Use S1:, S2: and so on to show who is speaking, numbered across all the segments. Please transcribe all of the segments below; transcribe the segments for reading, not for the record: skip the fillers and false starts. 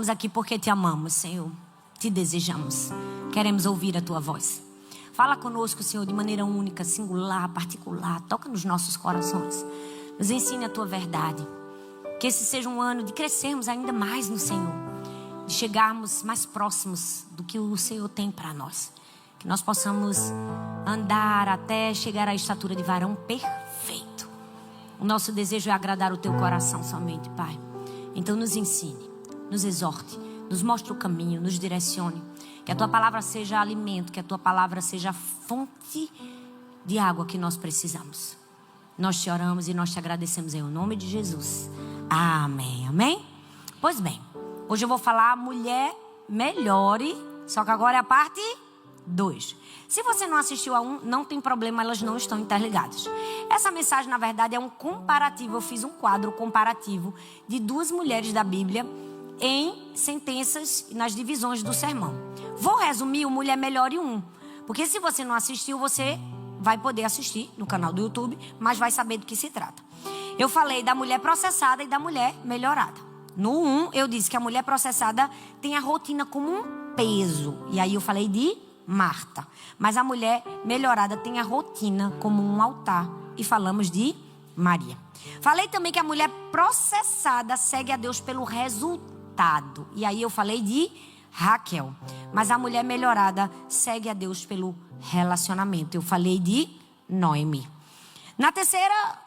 S1: Estamos aqui porque te amamos, Senhor. Te desejamos. Queremos ouvir a tua voz. Fala conosco, Senhor, de maneira única, singular, particular. Toca nos nossos corações. Nos ensine a tua verdade. Que esse seja um ano de crescermos ainda mais no Senhor. De chegarmos mais próximos do que o Senhor tem para nós. Que nós possamos andar até chegar à estatura de varão perfeito. O nosso desejo é agradar o teu coração somente, Pai. Então nos ensine, nos exorte, nos mostre o caminho, nos direcione. Que a tua palavra seja alimento, que a tua palavra seja a fonte de água que nós precisamos. Nós te oramos e nós te agradecemos em nome de Jesus. Amém, amém? Pois bem, hoje eu vou falar mulher melhore, só que agora é a parte 2. Se você não assistiu a 1, não tem problema, elas não estão interligadas. Essa mensagem, na verdade, é um comparativo. Eu fiz um quadro comparativo de 2 mulheres da Bíblia em sentenças nas divisões do sermão. Vou resumir o Mulher Melhore 1, porque se você não assistiu, você vai poder assistir no canal do YouTube, mas vai saber do que se trata. Eu falei da mulher processada e da mulher melhorada. No 1, eu disse que a mulher processada tem a rotina como um peso. E aí eu falei de Marta. Mas a mulher melhorada tem a rotina como um altar. E falamos de Maria. Falei também que a mulher processada segue a Deus pelo resultado. E aí eu falei de Raquel. Mas a mulher melhorada segue a Deus pelo relacionamento. Eu falei de Noemi. Na terceira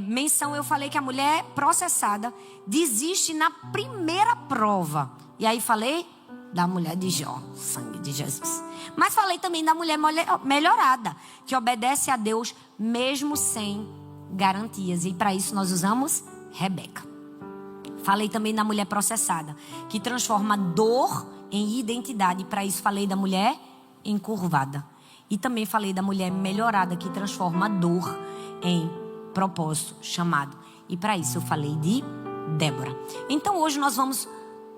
S1: menção eu falei que a mulher processada desiste na primeira prova. E aí falei da mulher de Jó, sangue de Jesus. Mas falei também da mulher melhorada, que obedece a Deus mesmo sem garantias. E para isso nós usamos Rebeca. Falei também da mulher processada, que transforma dor em identidade. E para isso falei da mulher encurvada. E também falei da mulher melhorada, que transforma dor em propósito, chamado. E para isso eu falei de Débora. Então hoje nós vamos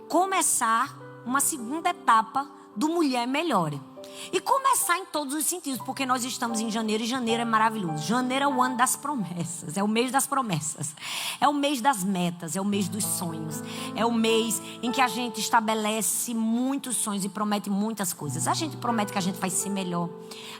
S1: começar uma segunda etapa do Mulher Melhore. E começar em todos os sentidos, porque nós estamos em janeiro e janeiro é maravilhoso. Janeiro é o ano das promessas, é o mês das promessas, é o mês das metas, é o mês dos sonhos, é o mês em que a gente estabelece muitos sonhos e promete muitas coisas. A gente promete que a gente vai ser melhor,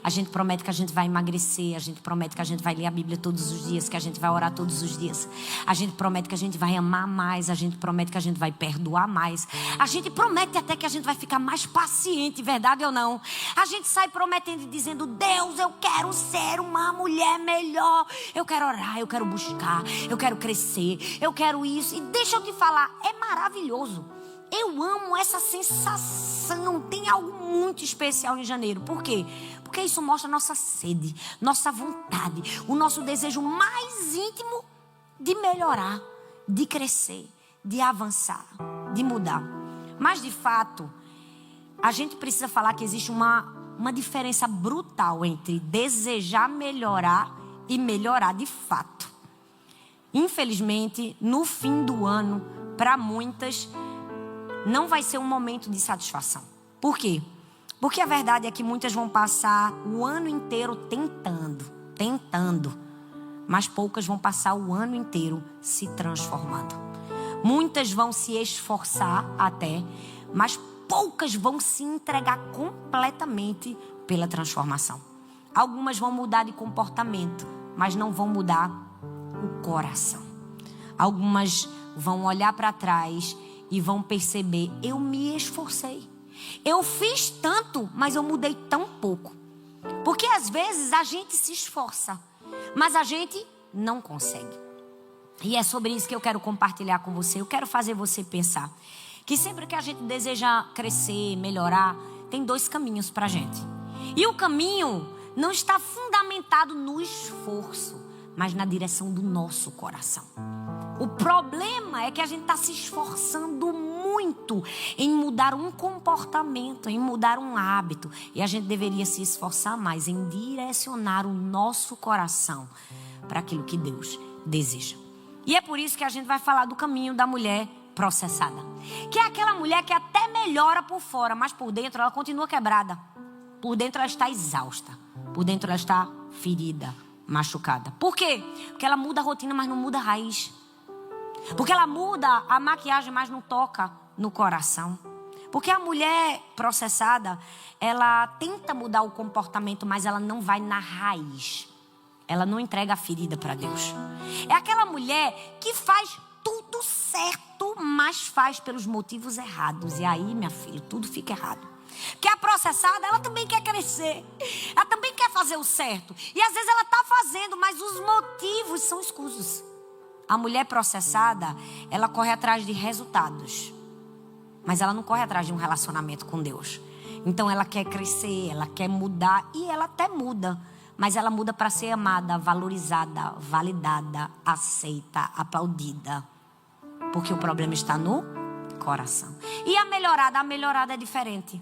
S1: a gente promete que a gente vai emagrecer, a gente promete que a gente vai ler a Bíblia todos os dias, que a gente vai orar todos os dias, a gente promete que a gente vai amar mais, a gente promete que a gente vai perdoar mais, a gente promete até que a gente vai ficar mais paciente, verdade ou não? A gente sai prometendo e dizendo: Deus, eu quero ser uma mulher melhor. Eu quero orar, eu quero buscar, eu quero crescer, eu quero isso. E deixa eu te falar, é maravilhoso. Eu amo essa sensação. Tem algo muito especial em janeiro. Por quê? Porque isso mostra nossa sede, nossa vontade, o nosso desejo mais íntimo de melhorar, de crescer, de avançar, de mudar. Mas de fato, a gente precisa falar que existe uma diferença brutal entre desejar melhorar e melhorar de fato. Infelizmente, no fim do ano, para muitas, não vai ser um momento de satisfação. Por quê? Porque a verdade é que muitas vão passar o ano inteiro tentando, mas poucas vão passar o ano inteiro se transformando. Muitas vão se esforçar até, mas poucas vão se entregar completamente pela transformação. Algumas vão mudar de comportamento, mas não vão mudar o coração. Algumas vão olhar para trás e vão perceber: eu me esforcei, eu fiz tanto, mas eu mudei tão pouco. Porque às vezes a gente se esforça, mas a gente não consegue. E é sobre isso que eu quero compartilhar com você. Eu quero fazer você pensar que sempre que a gente deseja crescer, melhorar, tem 2 caminhos pra gente. E o caminho não está fundamentado no esforço, mas na direção do nosso coração. O problema é que a gente está se esforçando muito em mudar um comportamento, em mudar um hábito. E a gente deveria se esforçar mais em direcionar o nosso coração para aquilo que Deus deseja. E é por isso que a gente vai falar do caminho da mulher processada, que é aquela mulher que até melhora por fora, mas por dentro ela continua quebrada. Por dentro ela está exausta, por dentro ela está ferida, machucada. Por quê? Porque ela muda a rotina, mas não muda a raiz. Porque ela muda a maquiagem, mas não toca no coração. Porque a mulher processada, ela tenta mudar o comportamento, mas ela não vai na raiz. Ela não entrega a ferida para Deus. É aquela mulher que faz tudo certo, mas faz pelos motivos errados. E aí, minha filha, tudo fica errado. Porque a processada, ela também quer crescer. Ela também quer fazer o certo. E às vezes ela está fazendo, mas os motivos são escusos. A mulher processada, ela corre atrás de resultados. Mas ela não corre atrás de um relacionamento com Deus. Então ela quer crescer, ela quer mudar. E ela até muda. Mas ela muda para ser amada, valorizada, validada, aceita, aplaudida. Porque o problema está no coração. E a melhorada é diferente.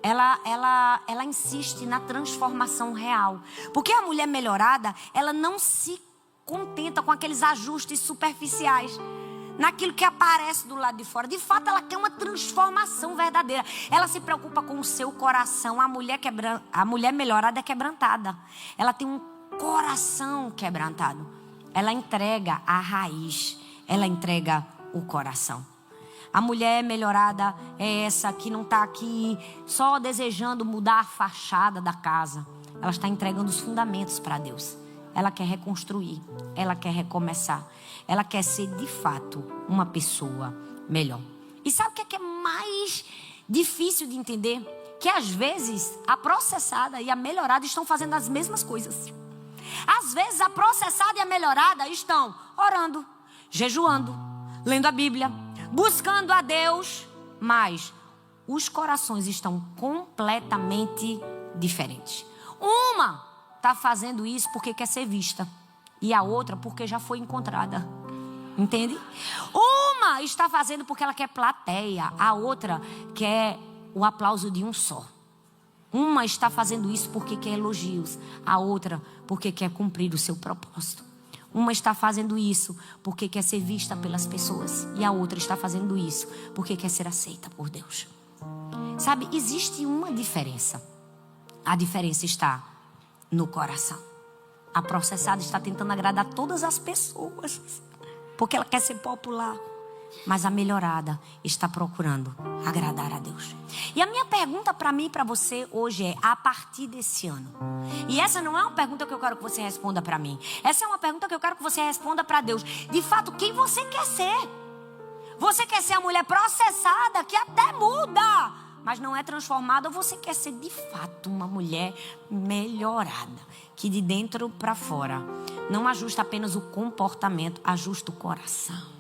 S1: Ela insiste na transformação real. Porque a mulher melhorada, ela não se contenta com aqueles ajustes superficiais. Naquilo que aparece do lado de fora. De fato, ela quer uma transformação verdadeira. Ela se preocupa com o seu coração. A mulher melhorada é quebrantada. Ela tem um coração quebrantado. Ela entrega a raiz. Ela entrega o coração. A mulher melhorada é essa que não está aqui só desejando mudar a fachada da casa. Ela está entregando os fundamentos para Deus. Ela quer reconstruir. Ela quer recomeçar. Ela quer ser, de fato, uma pessoa melhor. E sabe o que é mais difícil de entender? Que às vezes a processada e a melhorada estão fazendo as mesmas coisas. Às vezes a processada e a melhorada estão orando, jejuando, lendo a Bíblia, buscando a Deus. Mas os corações estão completamente diferentes. Uma está fazendo isso porque quer ser vista. E a outra porque já foi encontrada. Entende? Uma está fazendo porque ela quer plateia. A outra quer o aplauso de um só. Uma está fazendo isso porque quer elogios. A outra porque quer cumprir o seu propósito. Uma está fazendo isso porque quer ser vista pelas pessoas. E a outra está fazendo isso porque quer ser aceita por Deus. Sabe, existe uma diferença. A diferença está no coração. A processada está tentando agradar todas as pessoas, porque ela quer ser popular. Mas a melhorada está procurando agradar a Deus. E a minha pergunta para mim e para você hoje é: a partir desse ano. E essa não é uma pergunta que eu quero que você responda para mim. Essa é uma pergunta que eu quero que você responda para Deus. De fato, quem você quer ser? Você quer ser a mulher processada que até muda, mas não é transformada? Ou você quer ser de fato uma mulher melhorada, que de dentro para fora não ajusta apenas o comportamento, ajusta o coração?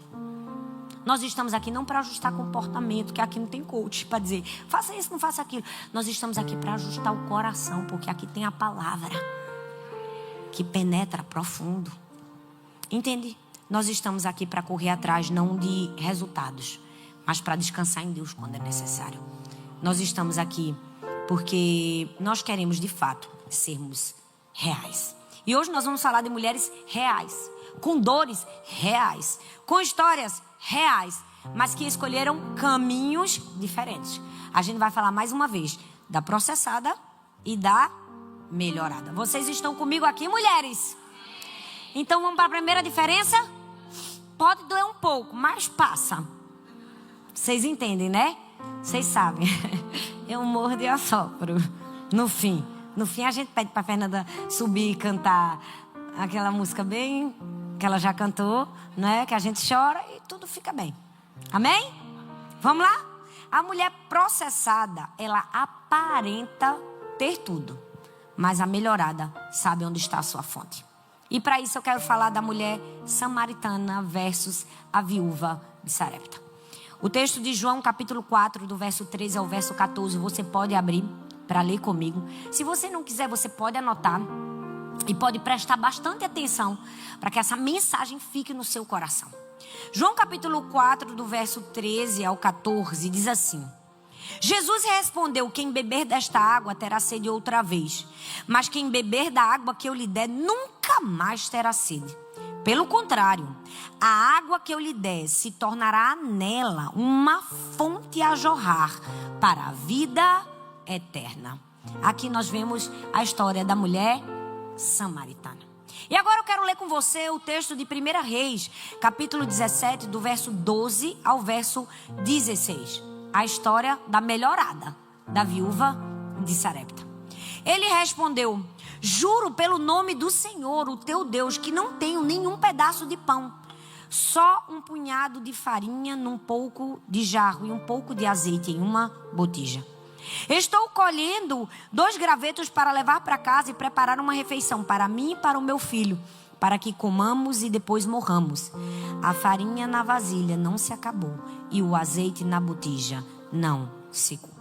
S1: Nós estamos aqui não para ajustar comportamento, que aqui não tem coach para dizer faça isso, não faça aquilo. Nós estamos aqui para ajustar o coração, porque aqui tem a palavra que penetra profundo. Entende? Nós estamos aqui para correr atrás não de resultados, mas para descansar em Deus quando é necessário. Nós estamos aqui porque nós queremos de fato sermos reais. E hoje nós vamos falar de mulheres reais, com dores reais, com histórias reais, mas que escolheram caminhos diferentes. A gente vai falar mais uma vez da processada e da melhorada. Vocês estão comigo aqui, mulheres? Então vamos para a primeira diferença? Pode doer um pouco, mas passa. Vocês entendem, né? Vocês sabem. Eu morro de assopro. No fim a gente pede para Fernanda subir e cantar aquela música bem que ela já cantou, né? Que a gente chora e tudo fica bem. Amém? Vamos lá? A mulher processada, ela aparenta ter tudo, mas a melhorada sabe onde está a sua fonte. E para isso eu quero falar da mulher samaritana versus a viúva de Sarepta. O texto de João, capítulo 4, do verso 13 ao verso 14, você pode abrir para ler comigo. Se você não quiser, você pode anotar e pode prestar bastante atenção para que essa mensagem fique no seu coração. João, capítulo 4, do verso 13 ao 14, diz assim: Jesus respondeu: quem beber desta água terá sede outra vez, mas quem beber da água que eu lhe der nunca mais terá sede. Pelo contrário, a água que eu lhe der se tornará nela uma fonte a jorrar para a vida eterna. Aqui nós vemos a história da mulher samaritana. E agora eu quero ler com você o texto de 1 Reis, capítulo 17, do verso 12 ao verso 16. A história da melhorada da viúva de Sarepta. Ele respondeu: juro pelo nome do Senhor, o teu Deus, que não tenho nenhum pedaço de pão, só um punhado de farinha num pouco de jarro e um pouco de azeite em uma botija. Estou colhendo 2 gravetos para levar para casa e preparar uma refeição para mim e para o meu filho, para que comamos e depois morramos. A farinha na vasilha não se acabou e o azeite na botija não secou.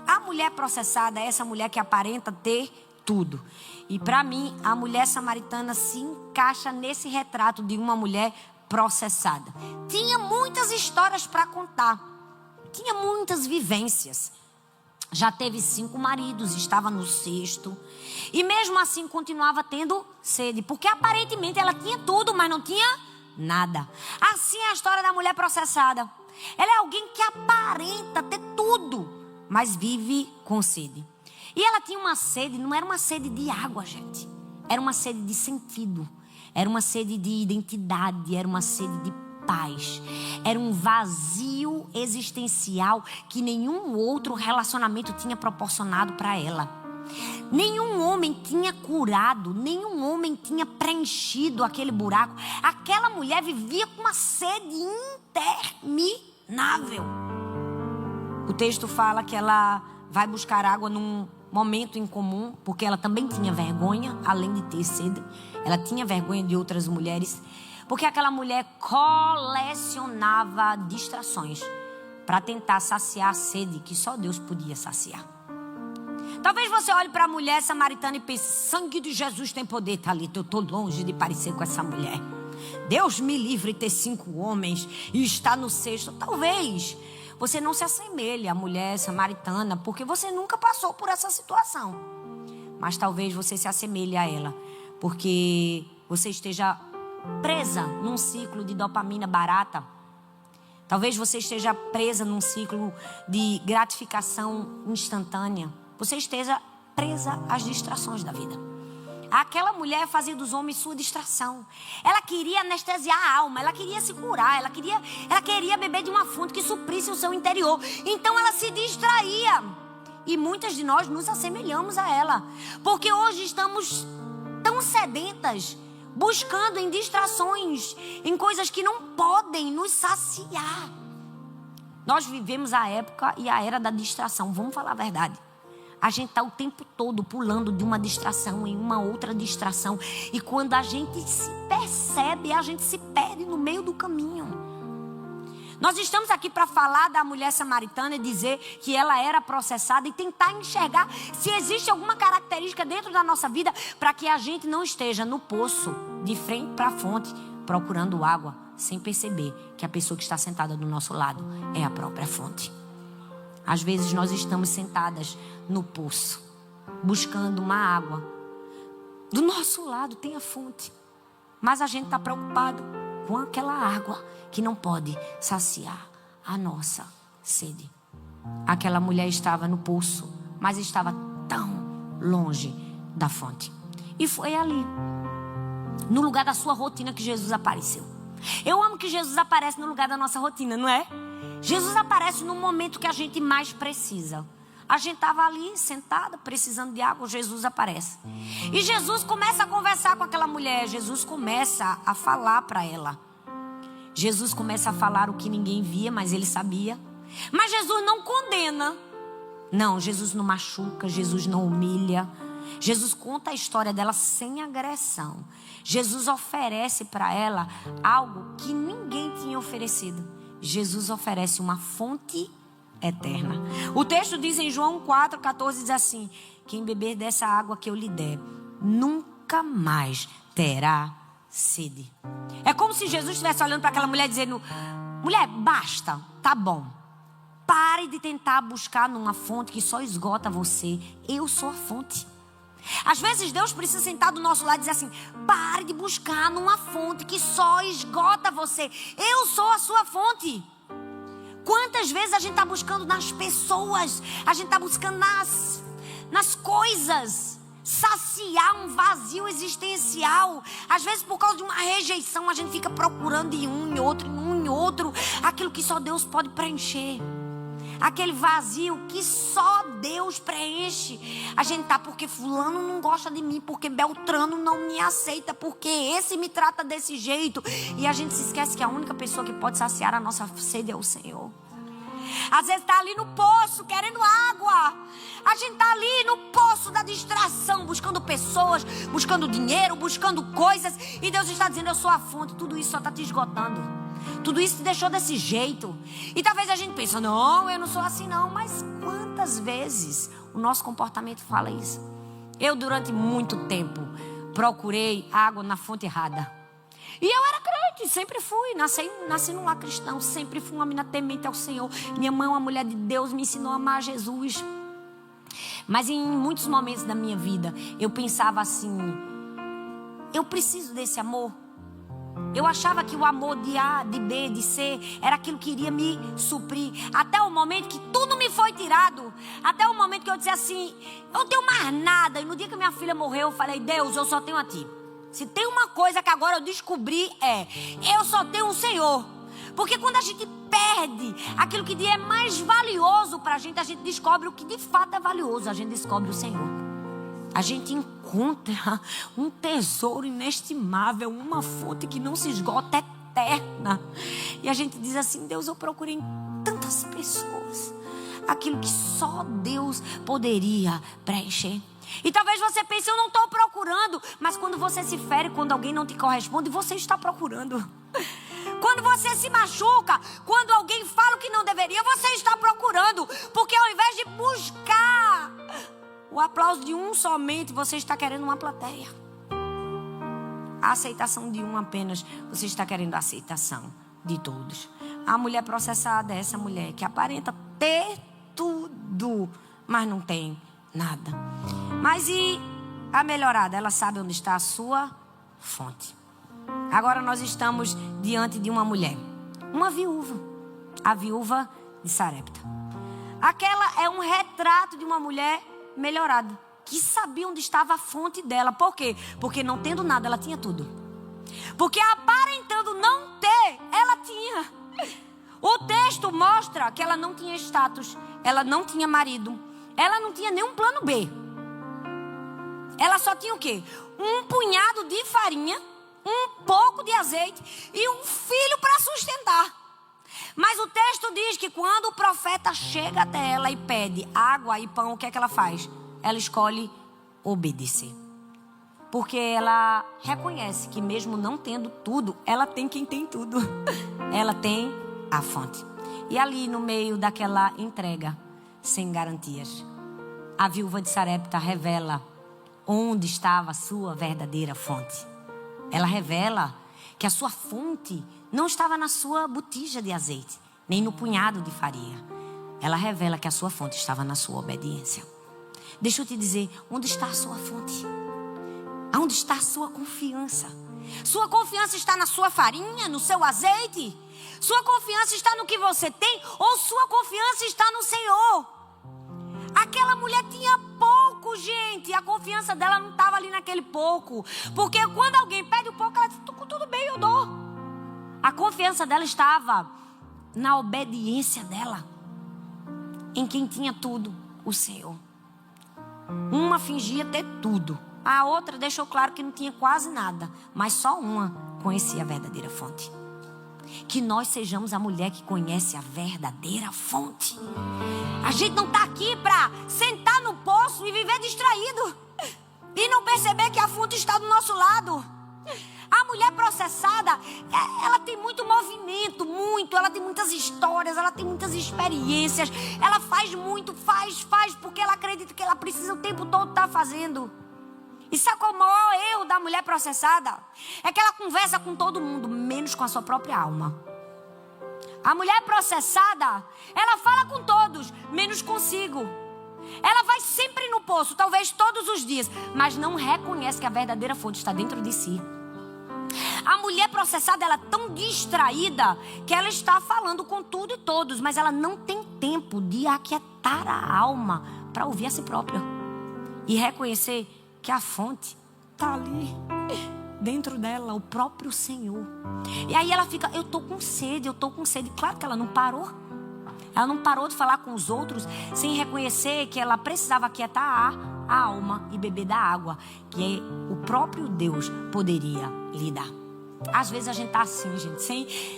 S1: A mulher processada é essa mulher que aparenta ter tudo. E para mim, a mulher samaritana se encaixa nesse retrato de uma mulher processada. Tinha muitas histórias para contar. Tinha muitas vivências. Já teve 5 maridos, estava no 6º. E mesmo assim continuava tendo sede. Porque aparentemente ela tinha tudo, mas não tinha nada. Assim é a história da mulher processada. Ela é alguém que aparenta ter tudo, mas vive com sede. E ela tinha uma sede, não era uma sede de água, gente. Era uma sede de sentido. Era uma sede de identidade. Era uma sede de paz. Era um vazio existencial que nenhum outro relacionamento tinha proporcionado para ela. Nenhum homem tinha curado, nenhum homem tinha preenchido aquele buraco. Aquela mulher vivia com uma sede interminável. O texto fala que ela vai buscar água num momento incomum, porque ela também tinha vergonha, além de ter sede. Ela tinha vergonha de outras mulheres, porque aquela mulher colecionava distrações para tentar saciar a sede que só Deus podia saciar. Talvez você olhe para a mulher samaritana e pense: sangue de Jesus tem poder, Thalita. Eu estou longe de parecer com essa mulher. Deus me livre de ter 5 homens e estar no 6º. Talvez você não se assemelhe à mulher samaritana, porque você nunca passou por essa situação. Mas talvez você se assemelhe a ela, porque você esteja presa num ciclo de dopamina barata. Talvez você esteja presa num ciclo de gratificação instantânea. Você esteja presa às distrações da vida. Aquela mulher fazia dos homens sua distração. Ela queria anestesiar a alma, ela queria se curar, ela queria beber de uma fonte que suprisse o seu interior. Então ela se distraía. E muitas de nós nos assemelhamos a ela, porque hoje estamos tão sedentas, buscando em distrações, em coisas que não podem nos saciar. Nós vivemos a época e a era da distração, vamos falar a verdade. A gente está o tempo todo pulando de uma distração em uma outra distração. E quando a gente se percebe, a gente se perde no meio do caminho. Nós estamos aqui para falar da mulher samaritana e dizer que ela era processada e tentar enxergar se existe alguma característica dentro da nossa vida para que a gente não esteja no poço, de frente para a fonte, procurando água, sem perceber que a pessoa que está sentada do nosso lado é a própria fonte. Às vezes nós estamos sentadas no poço, buscando uma água. Do nosso lado tem a fonte, mas a gente está preocupado com aquela água que não pode saciar a nossa sede. Aquela mulher estava no poço, mas estava tão longe da fonte. E foi ali, no lugar da sua rotina, que Jesus apareceu. Eu amo que Jesus aparece no lugar da nossa rotina, não é? Jesus aparece no momento que a gente mais precisa. A gente estava ali sentada, precisando de água, Jesus aparece. E Jesus começa a conversar com aquela mulher. Jesus começa a falar para ela. Jesus começa a falar o que ninguém via, mas ele sabia. Mas Jesus não condena. Não, Jesus não machuca, Jesus não humilha. Jesus conta a história dela sem agressão. Jesus oferece para ela algo que ninguém tinha oferecido. Jesus oferece uma fonte eterna. O texto diz em João 4,14, diz assim: quem beber dessa água que eu lhe der, nunca mais terá sede. É como se Jesus estivesse olhando para aquela mulher dizendo: mulher, basta, tá bom. Pare de tentar buscar numa fonte que só esgota você. Eu sou a fonte. Às vezes Deus precisa sentar do nosso lado e dizer assim: pare de buscar numa fonte que só esgota você. Eu sou a sua fonte. Quantas vezes a gente está buscando nas pessoas, a gente está buscando nas coisas, saciar um vazio existencial. Às vezes, por causa de uma rejeição, a gente fica procurando em um, em outro, em um, em outro, aquilo que só Deus pode preencher. Aquele vazio que só Deus preenche. A gente tá, porque fulano não gosta de mim, porque Beltrano não me aceita, porque esse me trata desse jeito. E a gente se esquece que a única pessoa que pode saciar a nossa sede é o Senhor. Às vezes tá ali no poço, querendo água. A gente tá ali no poço da distração, buscando pessoas, buscando dinheiro, buscando coisas. E Deus está dizendo, eu sou a fonte. Tudo isso só tá te esgotando. Tudo isso te deixou desse jeito. E talvez a gente pense, não, eu não sou assim não. Mas quantas vezes o nosso comportamento fala isso? Eu durante muito tempo procurei água na fonte errada. E eu era crente, sempre fui, nasci num lar cristão. Sempre fui uma menina temente ao Senhor. Minha mãe é uma mulher de Deus, me ensinou a amar Jesus. Mas em muitos momentos da minha vida eu pensava assim, eu preciso desse amor. Eu achava que o amor de A, de B, de C era aquilo que iria me suprir. Até o momento que tudo me foi tirado. Até o momento que eu disse assim, eu não tenho mais nada. E no dia que minha filha morreu, eu falei, Deus, eu só tenho a Ti. Se tem uma coisa que agora eu descobri eu só tenho o Senhor. Porque quando a gente perde aquilo que é mais valioso pra gente, a gente descobre o que de fato é valioso. A gente descobre o Senhor. A gente encontra um tesouro inestimável, uma fonte que não se esgota, eterna. E a gente diz assim, Deus, eu procurei em tantas pessoas aquilo que só Deus poderia preencher. E talvez você pense, eu não estou procurando. Mas quando você se fere, quando alguém não te corresponde, você está procurando. Quando você se machuca, quando alguém fala o que não deveria, você está procurando. Porque ao invés de buscar o aplauso de um somente, você está querendo uma plateia. A aceitação de um apenas, você está querendo a aceitação de todos. A mulher processada é essa mulher que aparenta ter tudo, mas não tem nada. Mas e a melhorada? Ela sabe onde está a sua fonte. Agora nós estamos diante de uma mulher, uma viúva, a viúva de Sarepta. Aquela é um retrato de uma mulher melhorada, que sabia onde estava a fonte dela. Por quê? Porque não tendo nada, ela tinha tudo. Porque aparentando não ter, ela tinha. O texto mostra que ela não tinha status, ela não tinha marido, ela não tinha nenhum plano B. Ela só tinha o quê? Um punhado de farinha, um pouco de azeite e um filho para sustentar. Mas o texto diz que quando o profeta chega até ela e pede água e pão, o que é que ela faz? Ela escolhe obedecer. Porque ela reconhece que mesmo não tendo tudo, ela tem quem tem tudo. Ela tem a fonte. E ali no meio daquela entrega, sem garantias, a viúva de Sarepta revela onde estava a sua verdadeira fonte. Ela revela que a sua fonte não estava na sua botija de azeite, nem no punhado de farinha. Ela revela que a sua fonte estava na sua obediência. Deixa eu te dizer, onde está a sua fonte? Onde está a sua confiança? Sua confiança está na sua farinha, no seu azeite? Sua confiança está no que você tem? Ou sua confiança está no Senhor? Aquela mulher tinha pouco, gente. A confiança dela não estava ali naquele pouco. Porque quando alguém pede um pouco, ela diz, tudo bem, eu dou. A confiança dela estava na obediência dela. Em quem tinha tudo, o Senhor. Uma fingia ter tudo. A outra deixou claro que não tinha quase nada. Mas só uma conhecia a verdadeira fonte. Que nós sejamos a mulher que conhece a verdadeira fonte. A gente não está aqui para sentar no poço e viver distraído. E não perceber que a fonte está do nosso lado. A mulher processada, ela tem muito movimento, ela tem muitas histórias, ela tem muitas experiências. Ela faz muito, faz, porque ela acredita que ela precisa o tempo todo estar fazendo. E sabe qual é o maior erro da mulher processada? É que ela conversa com todo mundo, menos com a sua própria alma. A mulher processada, ela fala com todos, menos consigo. Ela vai sempre no poço, talvez todos os dias, mas não reconhece que a verdadeira fonte está dentro de si. A mulher processada, ela é tão distraída que ela está falando com tudo e todos, mas ela não tem tempo de aquietar a alma para ouvir a si própria e reconhecer que a fonte está ali, dentro dela, o próprio Senhor. E aí ela fica, eu tô com sede. Claro que ela não parou. Ela não parou de falar com os outros sem reconhecer que ela precisava aquietar a alma e beber da água que o próprio Deus poderia lhe dar. Às vezes a gente tá assim, gente,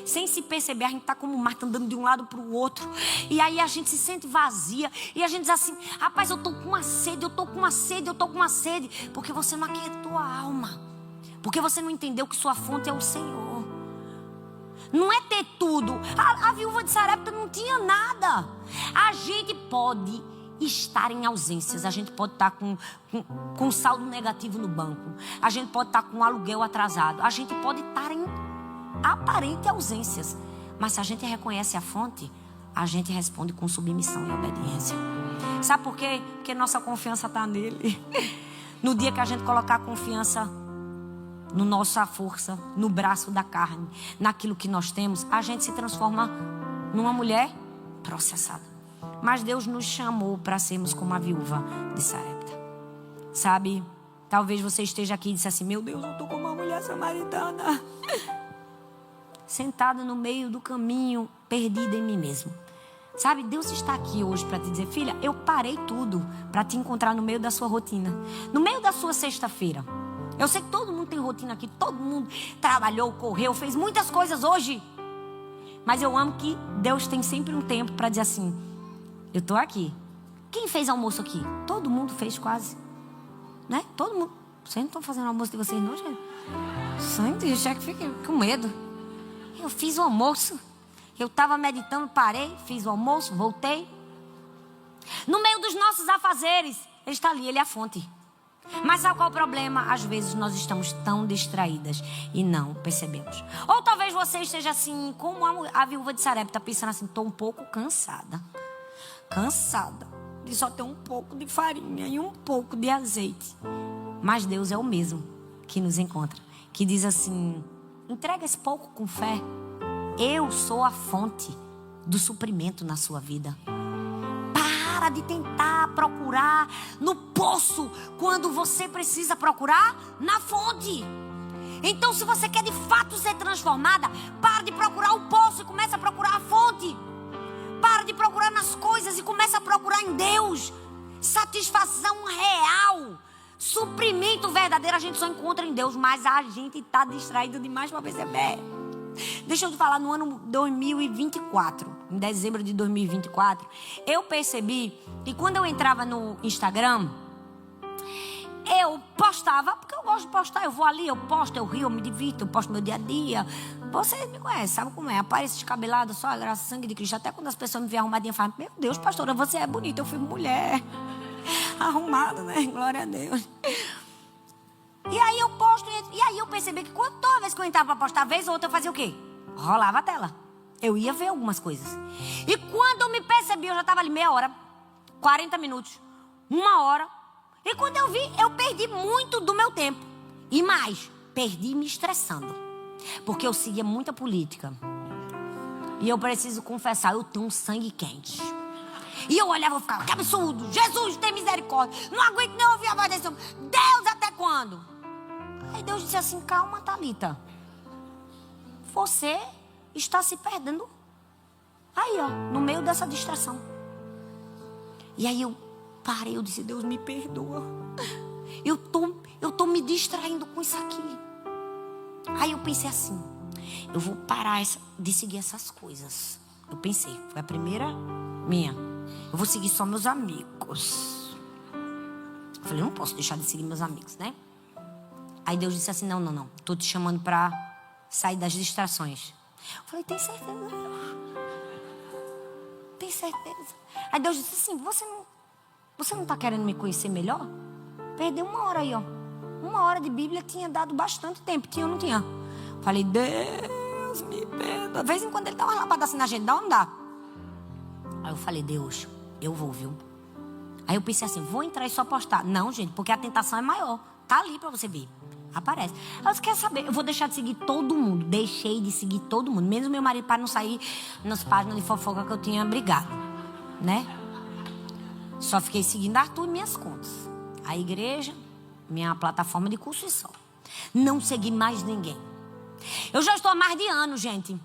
S1: sem se perceber, a gente tá como Marta andando de um lado para o outro. E aí a gente se sente vazia. E a gente diz assim, rapaz, eu tô com uma sede. Porque você não aquietou a alma. Porque você não entendeu que sua fonte é o Senhor. Não é ter tudo. A viúva de Sarepta não tinha nada. A gente pode estar em ausências. A gente pode estar com saldo negativo no banco. A gente pode estar com um aluguel atrasado. A gente pode estar em aparente ausências. Mas se a gente reconhece a fonte, a gente responde com submissão e obediência. Sabe por quê? Porque nossa confiança está nele. No dia que a gente colocar a confiança na nossa força, no braço da carne, naquilo que nós temos, a gente se transforma numa mulher processada. Mas Deus nos chamou para sermos como a viúva de Sarepta. Sabe, talvez você esteja aqui e disse assim, meu Deus, eu estou como uma mulher samaritana. Sentada no meio do caminho, perdida em mim mesmo. Sabe, Deus está aqui hoje para te dizer, filha, eu parei tudo para te encontrar no meio da sua rotina. No meio da sua sexta-feira. Eu sei que todo mundo tem rotina aqui, todo mundo trabalhou, correu, fez muitas coisas hoje. Mas eu amo que Deus tem sempre um tempo para dizer assim, eu estou aqui. Quem fez almoço aqui? Todo mundo fez quase. Né? Todo mundo. Vocês não estão fazendo almoço de vocês não, gente? Santo, eu já fiquei com medo. Eu fiz o almoço. Eu estava meditando, parei, fiz o almoço, voltei. No meio dos nossos afazeres, Ele está ali, Ele é a fonte. Mas sabe qual é o problema? Às vezes nós estamos tão distraídas e não percebemos. Ou talvez você esteja assim, como a viúva de Sarepta, pensando assim, estou um pouco cansada. Cansada de só ter um pouco de farinha e um pouco de azeite. Mas Deus é o mesmo que nos encontra, que diz assim, entrega esse pouco com fé. Eu sou a fonte do suprimento na sua vida. Para de tentar procurar no poço quando você precisa procurar na fonte. Então, se você quer de fato ser transformada, para de procurar o poço e começa a procurar a fonte. Para de procurar nas coisas e começa a procurar em Deus. Satisfação real, suprimento verdadeiro a gente só encontra em Deus, mas a gente está distraído demais para perceber. Deixa eu te falar, no ano 2024, em dezembro de 2024, eu percebi que quando eu entrava no Instagram, eu postava, porque eu gosto de postar, eu vou ali, eu posto, eu rio, eu me divirto, eu posto meu dia a dia. Vocês me conhecem, sabe como é? Apareço descabelada, só a graça, sangue de Cristo. Até quando as pessoas me veem arrumadinha, falam, meu Deus, pastora, você é bonita, eu fui mulher. Arrumada, né? Glória a Deus. E aí eu posto, e aí eu percebi que toda vez que eu entrava para postar, vez ou outra eu fazia o quê? Rolava a tela. Eu ia ver algumas coisas. E quando eu me percebi, eu já estava ali meia hora, 40 minutos, 1 hora. E quando eu vi, eu perdi muito do meu tempo. E mais, perdi me estressando. Porque eu seguia muita política. E eu preciso confessar, eu tenho um sangue quente. E eu olhava e ficava, que absurdo, Jesus tem misericórdia. Não aguento nem ouvir a voz desse homem. Deus, até quando? Aí Deus disse assim, calma, Thalita. Você está se perdendo. Aí, ó, no meio dessa distração. E aí eu parei, eu disse, Deus me perdoa. Eu tô me distraindo com isso aqui. Aí eu pensei assim, eu vou parar de seguir essas coisas. Eu pensei, foi a primeira minha. Eu vou seguir só meus amigos. Eu falei, não posso deixar de seguir meus amigos, né? Aí Deus disse assim, não. Tô te chamando pra sair das distrações. Eu falei, tem certeza? Tem certeza? Aí Deus disse assim, você não tá querendo me conhecer melhor? Perdeu 1 hora aí, ó. 1 hora de Bíblia tinha dado bastante tempo. Tinha ou não tinha? Eu falei, Deus me perdoa. De vez em quando ele dá uma lapada assim na gente, dá ou não dá? Aí eu falei, Deus, eu vou, viu? Aí eu pensei assim, vou entrar e só postar. Não, gente, porque a tentação é maior. Tá ali pra você ver. Aparece. Aí você quer saber? Eu vou deixar de seguir todo mundo. Deixei de seguir todo mundo. Menos meu marido, para não sair nas páginas de fofoca que eu tinha brigado. Né? Só fiquei seguindo Arthur e minhas contas. A igreja, minha plataforma de curso e só. Não segui mais ninguém. Eu já estou há mais de ano, gente.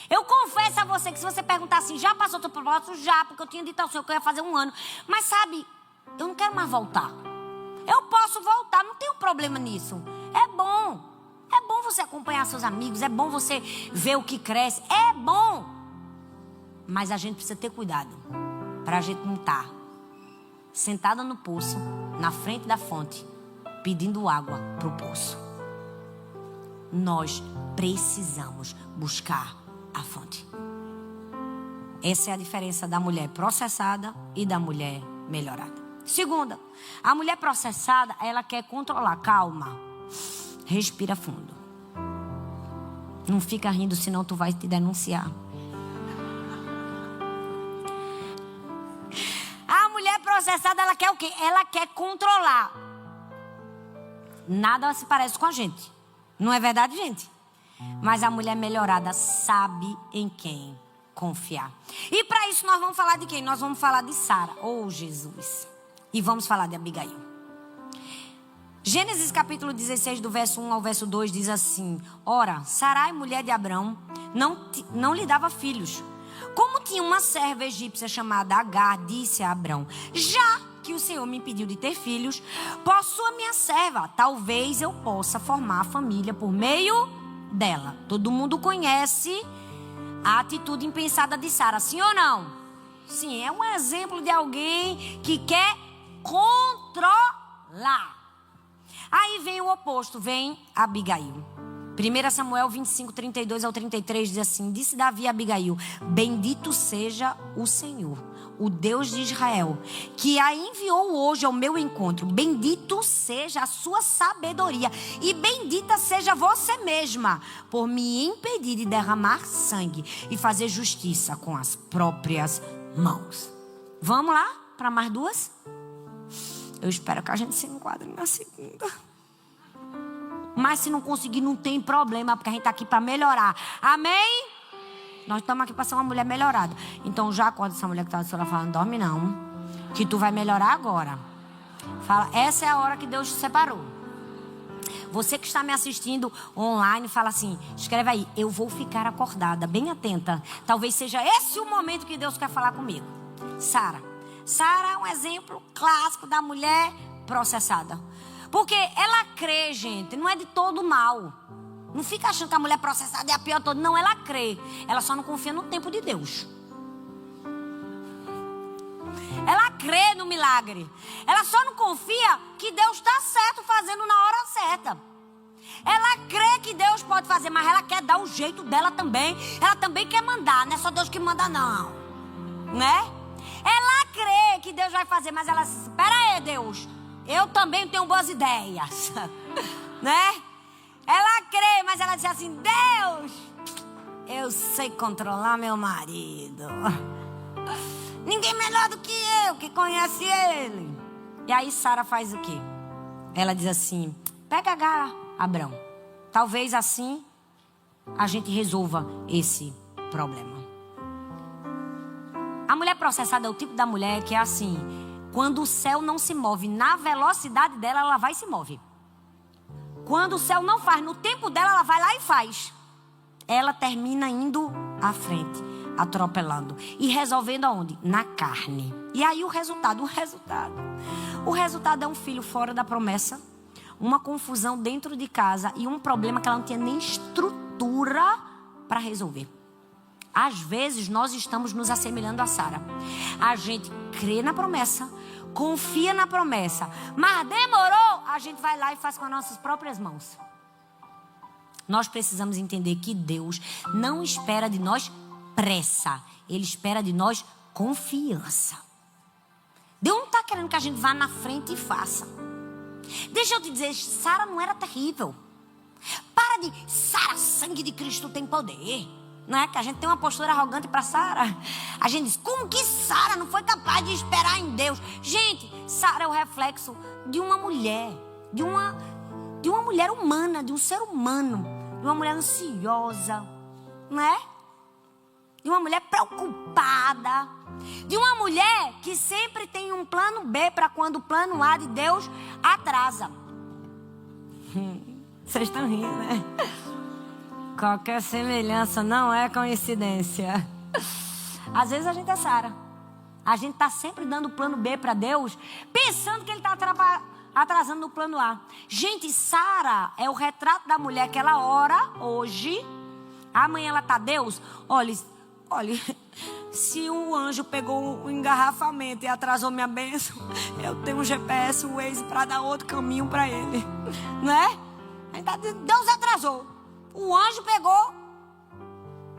S1: Eu confesso a você que se você perguntar assim, já passou teu propósito? Já, porque eu tinha dito ao Senhor que eu ia fazer 1 ano. Mas sabe, eu não quero mais voltar. Eu posso voltar, não tenho problema nisso. É bom. É bom você acompanhar seus amigos, é bom você ver o que cresce. É bom. Mas a gente precisa ter cuidado para a gente não estar sentada no poço, na frente da fonte, pedindo água para o poço. Nós precisamos buscar a fonte. Essa é a diferença da mulher processada e da mulher melhorada. Segunda, a mulher processada, ela quer controlar. Calma, respira fundo. Não fica rindo, senão tu vai te denunciar. A mulher processada, ela quer o quê? Ela quer controlar. Nada se parece com a gente. Não é verdade, gente? Mas a mulher melhorada sabe em quem confiar. E para isso nós vamos falar de quem? Nós vamos falar de Sara. Oh, Jesus. E vamos falar de Abigail. Gênesis capítulo 16, do verso 1 ao verso 2, diz assim: Ora, Sarai, mulher de Abrão, não lhe dava filhos. Como tinha uma serva egípcia chamada Agar, disse a Abrão: Já que o Senhor me impediu de ter filhos, possua minha serva. Talvez eu possa formar a família por meio dela. Todo mundo conhece a atitude impensada de Sara, sim ou não? Sim, é um exemplo de alguém que quer controlar. Aí vem o oposto, vem Abigail. 1 Samuel 25, 32 ao 33 diz assim: Disse Davi a Abigail: Bendito seja o Senhor, o Deus de Israel, que a enviou hoje ao meu encontro. Bendito seja a sua sabedoria e bendita seja você mesma por me impedir de derramar sangue e fazer justiça com as próprias mãos. Vamos lá para mais 2? Eu espero que a gente se enquadre na segunda. Mas se não conseguir, não tem problema, porque a gente está aqui para melhorar. Amém? Nós estamos aqui para ser uma mulher melhorada. Então já acorda essa mulher que está do seu lado falando: dorme não, que tu vai melhorar agora. Fala, essa é a hora que Deus te separou. Você que está me assistindo online, fala assim, escreve aí: eu vou ficar acordada, bem atenta. Talvez seja esse o momento que Deus quer falar comigo. Sara é um exemplo clássico da mulher processada. Porque ela crê, gente, não é de todo mal. Não fica achando que a mulher processada é a pior toda. Não, ela crê. Ela só não confia no tempo de Deus. Ela crê no milagre. Ela só não confia que Deus está certo fazendo na hora certa. Ela crê que Deus pode fazer, mas ela quer dar o jeito dela também. Ela também quer mandar, não é só Deus que manda não. Né? Ela crê que Deus vai fazer, mas ela diz: espera aí, Deus, eu também tenho boas ideias. Né? Ela crê, mas ela diz assim: Deus, eu sei controlar meu marido. Ninguém melhor do que eu, que conhece ele. E aí Sara faz o quê? Ela diz assim: pega Agar, Abrão. Talvez assim a gente resolva esse problema. A mulher processada é o tipo da mulher que é assim: quando o céu não se move na velocidade dela, ela vai e se move. Quando o céu não faz no tempo dela, ela vai lá e faz. Ela termina indo à frente, atropelando e resolvendo aonde? Na carne. E aí o resultado é um filho fora da promessa, uma confusão dentro de casa e um problema que ela não tinha nem estrutura para resolver. Às vezes nós estamos nos assemelhando a Sara. A gente crê na promessa, confia na promessa, mas demorou, a gente vai lá e faz com as nossas próprias mãos. Nós precisamos entender que Deus não espera de nós pressa, Ele espera de nós confiança. Deus não está querendo que a gente vá na frente e faça. Deixa eu te dizer, Sara não era terrível. Para de Sara, sangue de Cristo tem poder. Não é que a gente tem uma postura arrogante para Sara. A gente diz: como que Sara não foi capaz de esperar em Deus? Gente, Sara é o reflexo de uma mulher, de uma mulher humana, de um ser humano, de uma mulher ansiosa, não é? De uma mulher preocupada, de uma mulher que sempre tem um plano B para quando o plano A de Deus atrasa. Vocês estão rindo, né? Qualquer semelhança não é coincidência. Às vezes a gente é Sara. A gente está sempre dando o plano B para Deus, pensando que Ele está atrasando no plano A. Gente, Sara é o retrato da mulher que ela ora hoje. Amanhã ela está, Deus, olha, se o anjo pegou um engarrafamento e atrasou minha bênção, eu tenho um GPS, um Waze para dar outro caminho para ele. Né? Deus atrasou. O anjo pegou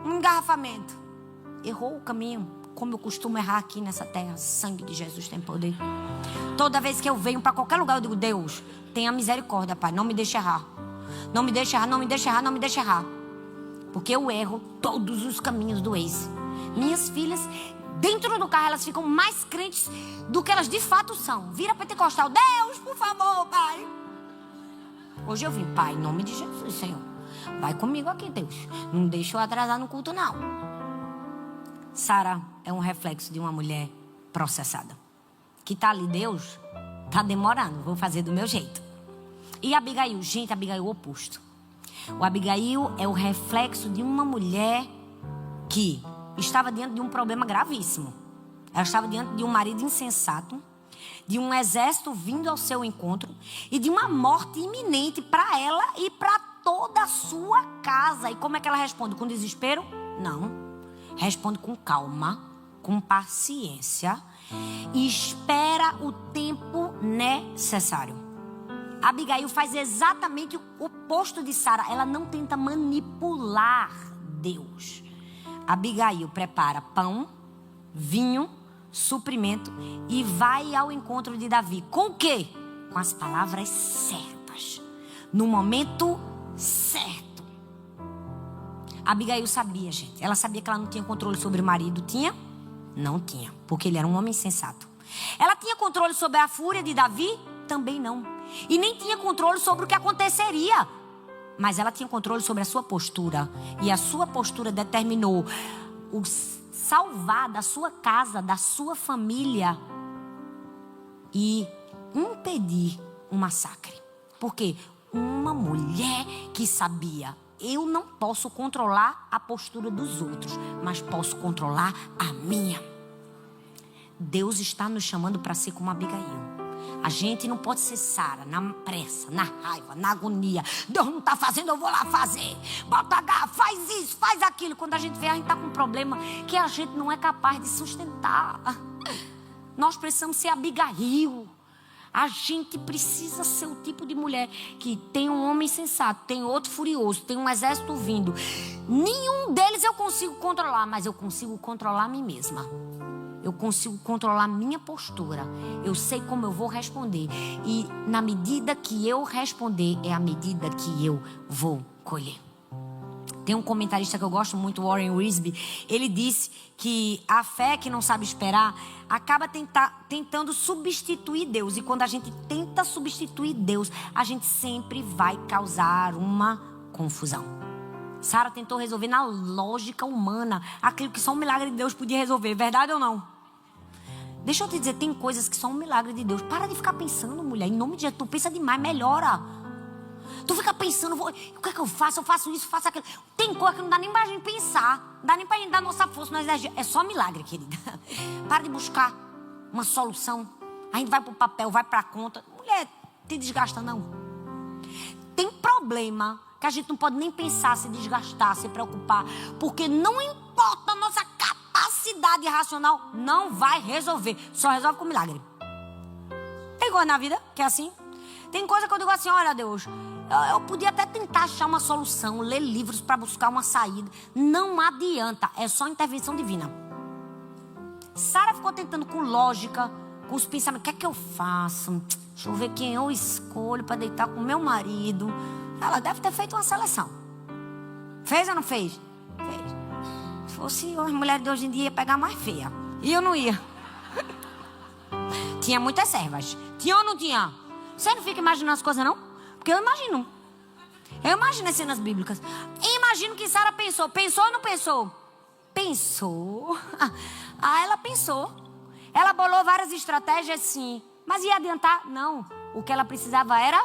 S1: um engarrafamento. Errou o caminho. Como eu costumo errar aqui nessa terra. Sangue de Jesus tem poder. Toda vez que eu venho para qualquer lugar, eu digo, Deus, tenha misericórdia, Pai. Não me deixe errar. Não me deixe errar, não me deixe errar, não me deixe errar. Porque eu erro todos os caminhos do Waze. Minhas filhas, dentro do carro, elas ficam mais crentes do que elas de fato são. Vira pentecostal. Deus, por favor, Pai. Hoje eu vim, Pai, em nome de Jesus, Senhor. Vai comigo aqui, Deus. Não deixa eu atrasar no culto, não. Sara é um reflexo de uma mulher processada. Que tá ali, Deus, tá demorando, vou fazer do meu jeito. E Abigail, gente, Abigail é o oposto. O Abigail é o reflexo de uma mulher que estava diante de um problema gravíssimo. Ela estava diante de um marido insensato, de um exército vindo ao seu encontro e de uma morte iminente para ela e para toda a sua casa. E como é que ela responde? Com desespero? Não. Responde com calma, com paciência e espera o tempo necessário. Abigail faz exatamente o oposto de Sara. Ela não tenta manipular Deus. Abigail prepara pão, vinho, suprimento e vai ao encontro de Davi. Com o quê? Com as palavras certas, no momento certo. Abigail sabia, gente. Ela sabia que ela não tinha controle sobre o marido. Tinha? Não tinha, porque ele era um homem sensato. Ela tinha controle sobre a fúria de Davi? Também não. E nem tinha controle sobre o que aconteceria. Mas ela tinha controle sobre a sua postura. E a sua postura determinou o salvar da sua casa, da sua família e impedir um massacre. Porque uma mulher que sabia, eu não posso controlar a postura dos outros, mas posso controlar a minha. Deus está nos chamando para ser como Abigail. A gente não pode ser Sara na pressa, na raiva, na agonia. Deus não está fazendo, eu vou lá fazer. Bota H, faz isso, faz aquilo. Quando a gente vê, a gente está com um problema que a gente não é capaz de sustentar. Nós precisamos ser Abigail. A gente precisa ser o tipo de mulher que tem um homem sensato, tem outro furioso, tem um exército vindo. Nenhum deles eu consigo controlar, mas eu consigo controlar a mim mesma. Eu consigo controlar a minha postura. Eu sei como eu vou responder. E na medida que eu responder, é a medida que eu vou colher. Tem um comentarista que eu gosto muito, Warren Wiersbe. Ele disse que a fé que não sabe esperar acaba tentando substituir Deus. E quando a gente tenta substituir Deus, a gente sempre vai causar uma confusão. Sara tentou resolver na lógica humana aquilo que só um milagre de Deus podia resolver. Verdade ou não? Deixa eu te dizer, tem coisas que só um milagre de Deus. Para de ficar pensando, mulher. Em nome de Jesus, tu pensa demais, melhora. Tu fica pensando, o que é que eu faço? Eu faço isso, faço aquilo. Tem coisa que não dá nem pra gente pensar. Não dá nem pra gente dar nossa força, nossa energia. É só milagre, querida. Para de buscar uma solução. A gente vai pro papel, vai pra conta. Mulher, te desgasta não. Tem problema que a gente não pode nem pensar, se desgastar, se preocupar. Porque não importa a nossa capacidade racional, não vai resolver. Só resolve com milagre. Tem coisa na vida que é assim. Tem coisa que eu digo assim, olha Deus, eu podia até tentar achar uma solução, ler livros para buscar uma saída. Não adianta, é só intervenção divina. Sara ficou tentando com lógica, com os pensamentos, o que é que eu faço? Deixa eu ver quem eu escolho para deitar com meu marido. Ela deve ter feito uma seleção. Fez ou não fez? Fez. Se fosse as mulheres de hoje em dia, ia pegar mais feia. E eu não ia. Tinha muitas servas. Tinha ou não tinha? Você não fica imaginando as coisas, não? Porque eu imagino. Eu imagino as cenas bíblicas. Imagino que Sara pensou. Pensou ou não pensou? Pensou. Ah, ela pensou. Ela bolou várias estratégias, sim. Mas ia adiantar? Não. O que ela precisava era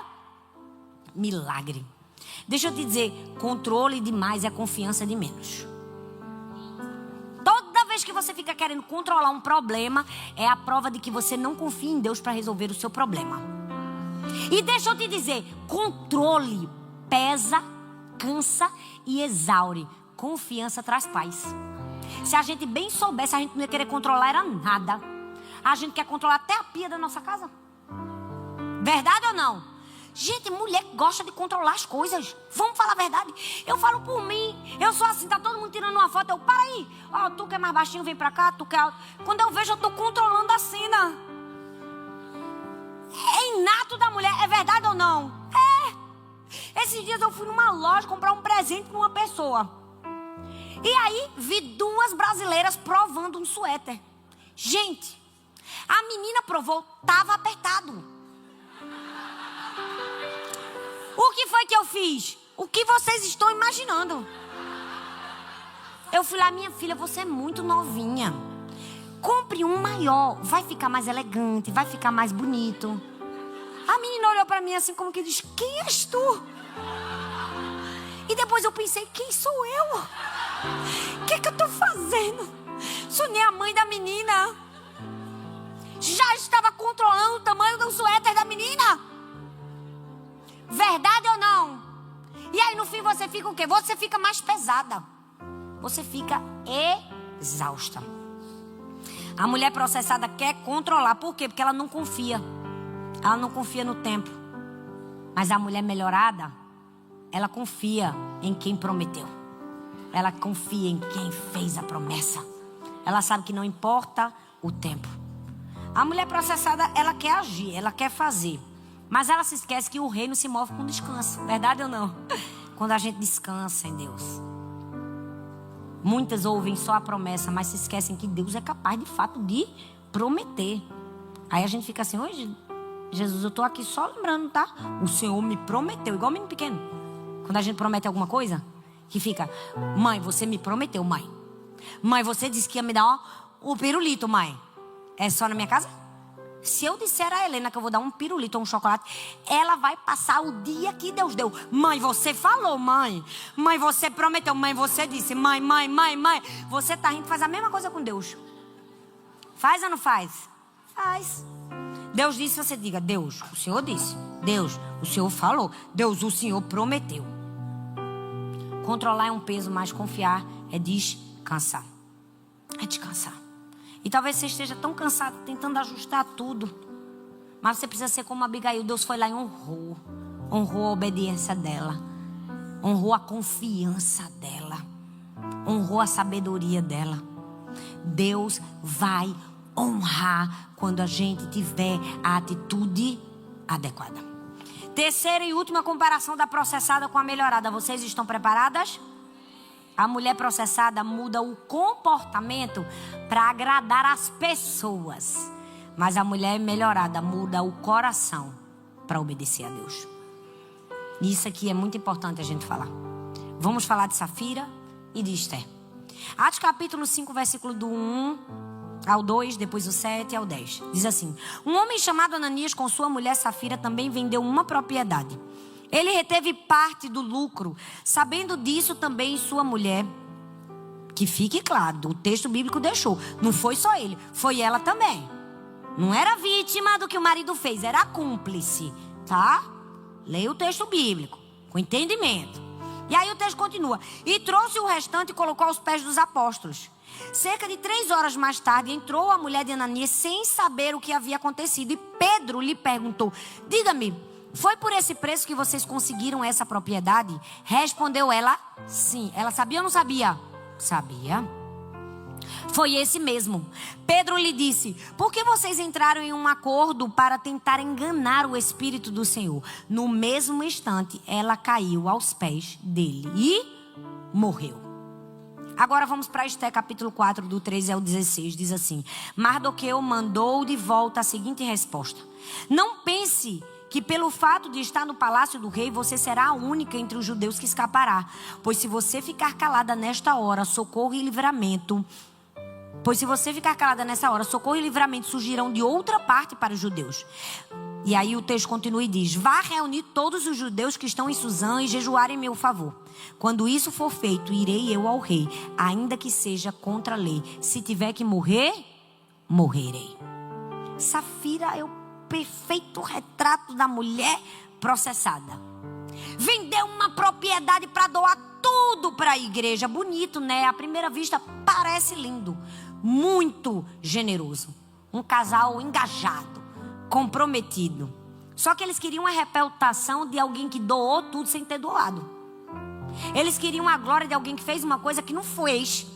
S1: milagre. Deixa eu te dizer, controle demais é confiança de menos. Toda vez que você fica querendo controlar um problema, é a prova de que você não confia em Deus para resolver o seu problema. E deixa eu te dizer, controle pesa, cansa e exaure. Confiança traz paz. Se a gente bem soubesse, a gente não ia querer controlar era nada. A gente quer controlar até a pia da nossa casa. Verdade ou não? Gente, mulher gosta de controlar as coisas. Vamos falar a verdade. Eu falo por mim. Eu sou assim, tá todo mundo tirando uma foto. Eu, para aí. Ó, tu que é mais baixinho, vem pra cá. Tu que é alto. Quando eu vejo, eu tô controlando a cena. É inato da mulher. É verdade ou não? É. Esses dias eu fui numa loja comprar um presente pra uma pessoa. E aí, vi 2 brasileiras provando um suéter. Gente, a menina provou, tava apertado. O que foi que eu fiz? O que vocês estão imaginando? Eu fui lá, minha filha, você é muito novinha. Compre um maior, vai ficar mais elegante, vai ficar mais bonito. A menina olhou pra mim assim como que diz, quem és tu? E depois eu pensei, quem sou eu? O que eu tô fazendo? Sou nem a mãe da menina. Já estava controlando o tamanho do suéter da menina. Verdade ou não? E aí no fim você fica o quê? Você fica mais pesada. Você fica exausta. A mulher processada quer controlar. Por quê? Porque ela não confia. Ela não confia no tempo. Mas a mulher melhorada, ela confia em quem prometeu. Ela confia em quem fez a promessa. Ela sabe que não importa o tempo. A mulher processada, ela quer agir, ela quer fazer. Mas ela se esquece que o reino se move com descanso. Verdade ou não? Quando a gente descansa em Deus. Muitas ouvem só a promessa, mas se esquecem que Deus é capaz de fato de prometer. Aí a gente fica assim, hoje, Jesus, eu tô aqui só lembrando, tá? O Senhor me prometeu, igual menino pequeno. Quando a gente promete alguma coisa, que fica, mãe, você me prometeu, mãe. Mãe, você disse que ia me dar o pirulito, mãe. É só na minha casa? Se eu disser a Helena que eu vou dar um pirulito ou um chocolate, ela vai passar o dia que Deus deu. Mãe, você falou, mãe. Mãe, você prometeu. Mãe, você disse. Mãe. Você tá rindo, faz a mesma coisa com Deus. Faz ou não faz? Faz. Deus disse, você diga, Deus, o Senhor disse. Deus, o Senhor falou. Deus, o Senhor prometeu. Controlar é um peso, mas confiar é descansar. É descansar. E talvez você esteja tão cansado, tentando ajustar tudo. Mas você precisa ser como Abigail. Deus foi lá e honrou. Honrou a obediência dela. Honrou a confiança dela. Honrou a sabedoria dela. Deus vai honrar quando a gente tiver a atitude adequada. Terceira e última comparação da processada com a melhorada. Vocês estão preparadas? A mulher processada muda o comportamento para agradar as pessoas. Mas a mulher melhorada muda o coração para obedecer a Deus. Isso aqui é muito importante a gente falar. Vamos falar de Safira e de Esther. Atos capítulo 5, versículo do 1 ao 2, depois do 7 ao 10. Diz assim: um homem chamado Ananias com sua mulher Safira também vendeu uma propriedade. Ele reteve parte do lucro. Sabendo disso também sua mulher, que fique claro, o texto bíblico deixou, não foi só ele, foi ela também. Não era vítima do que o marido fez, era cúmplice, tá? Leia o texto bíblico, com entendimento. E aí o texto continua. E trouxe o restante e colocou aos pés dos apóstolos. Cerca de 3 horas mais tarde, entrou a mulher de Ananias sem saber o que havia acontecido. E Pedro lhe perguntou: diga-me, foi por esse preço que vocês conseguiram essa propriedade? Respondeu ela: sim. Ela sabia ou não sabia? Sabia. Foi esse mesmo. Pedro lhe disse: por que vocês entraram em um acordo para tentar enganar o Espírito do Senhor? No mesmo instante, ela caiu aos pés dele e morreu. Agora vamos para Esther capítulo 4, do 13 ao 16. Diz assim: Mardoqueu mandou de volta a seguinte resposta: não pense que pelo fato de estar no palácio do rei, você será a única entre os judeus que escapará. Pois se você ficar calada nesta hora, socorro e livramento surgirão de outra parte para os judeus. E aí o texto continua e diz: vá reunir todos os judeus que estão em Suzã e jejuar em meu favor. Quando isso for feito, irei eu ao rei, ainda que seja contra a lei. Se tiver que morrer, morrerei. Safira é o perfeito retrato da mulher processada. Vendeu uma propriedade para doar tudo para a igreja. Bonito, né? À primeira vista parece lindo. Muito generoso. Um casal engajado, comprometido. Só que eles queriam a reputação de alguém que doou tudo sem ter doado. Eles queriam a glória de alguém que fez uma coisa que não fez.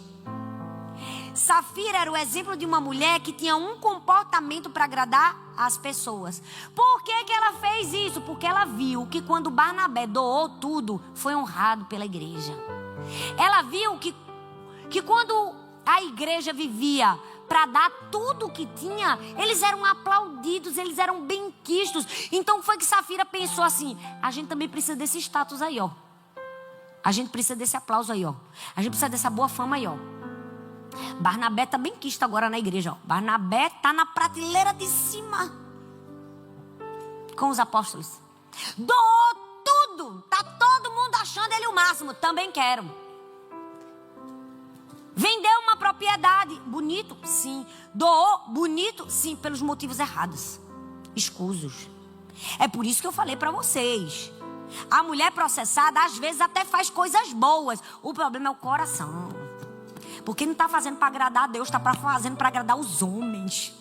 S1: Safira era o exemplo de uma mulher que tinha um comportamento para agradar as pessoas. Por que ela fez isso? Porque ela viu que quando Barnabé doou tudo, foi honrado pela igreja. Ela viu que quando a igreja vivia para dar tudo o que tinha, eles eram aplaudidos, eles eram benquistos. Então foi que Safira pensou assim: a gente também precisa desse status aí, ó. A gente precisa desse aplauso aí, ó. A gente precisa dessa boa fama aí, ó. Barnabé está bem quisto agora na igreja, ó. Barnabé está na prateleira de cima com os apóstolos. Doou tudo. Tá todo mundo achando ele o máximo. Também quero. Vendeu uma propriedade. Bonito? Sim. Doou? Bonito? Sim. Pelos motivos errados. Escusos. É por isso que eu falei para vocês. A mulher processada às vezes até faz coisas boas. O problema é o coração. Porque não está fazendo para agradar a Deus, está fazendo para agradar os homens.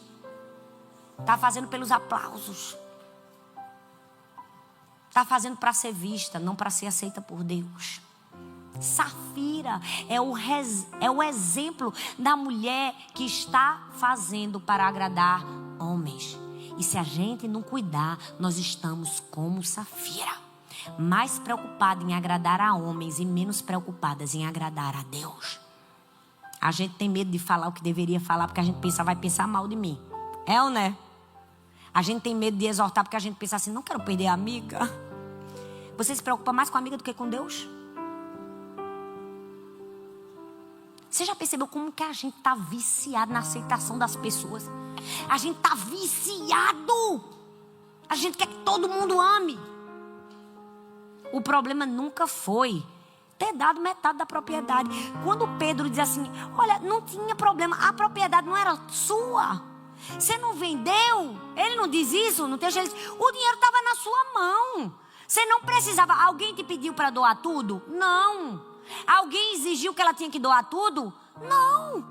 S1: Está fazendo pelos aplausos. Está fazendo para ser vista, não para ser aceita por Deus. Safira é o exemplo da mulher que está fazendo para agradar homens. E se a gente não cuidar, nós estamos como Safira. Mais preocupada em agradar a homens e menos preocupadas em agradar a Deus. A gente tem medo de falar o que deveria falar porque a gente pensa, vai pensar mal de mim. É ou não é? A gente tem medo de exortar porque a gente pensa assim, não quero perder a amiga. Você se preocupa mais com a amiga do que com Deus? Você já percebeu como que a gente está viciado na aceitação das pessoas? A gente está viciado. A gente quer que todo mundo ame. O problema nunca foi ter dado metade da propriedade. Quando Pedro diz assim, olha, não tinha problema, a propriedade não era sua. Você não vendeu. Ele não diz isso no texto. Ele diz, o dinheiro estava na sua mão. Você não precisava. Alguém te pediu para doar tudo? Não. Alguém exigiu que ela tinha que doar tudo? Não.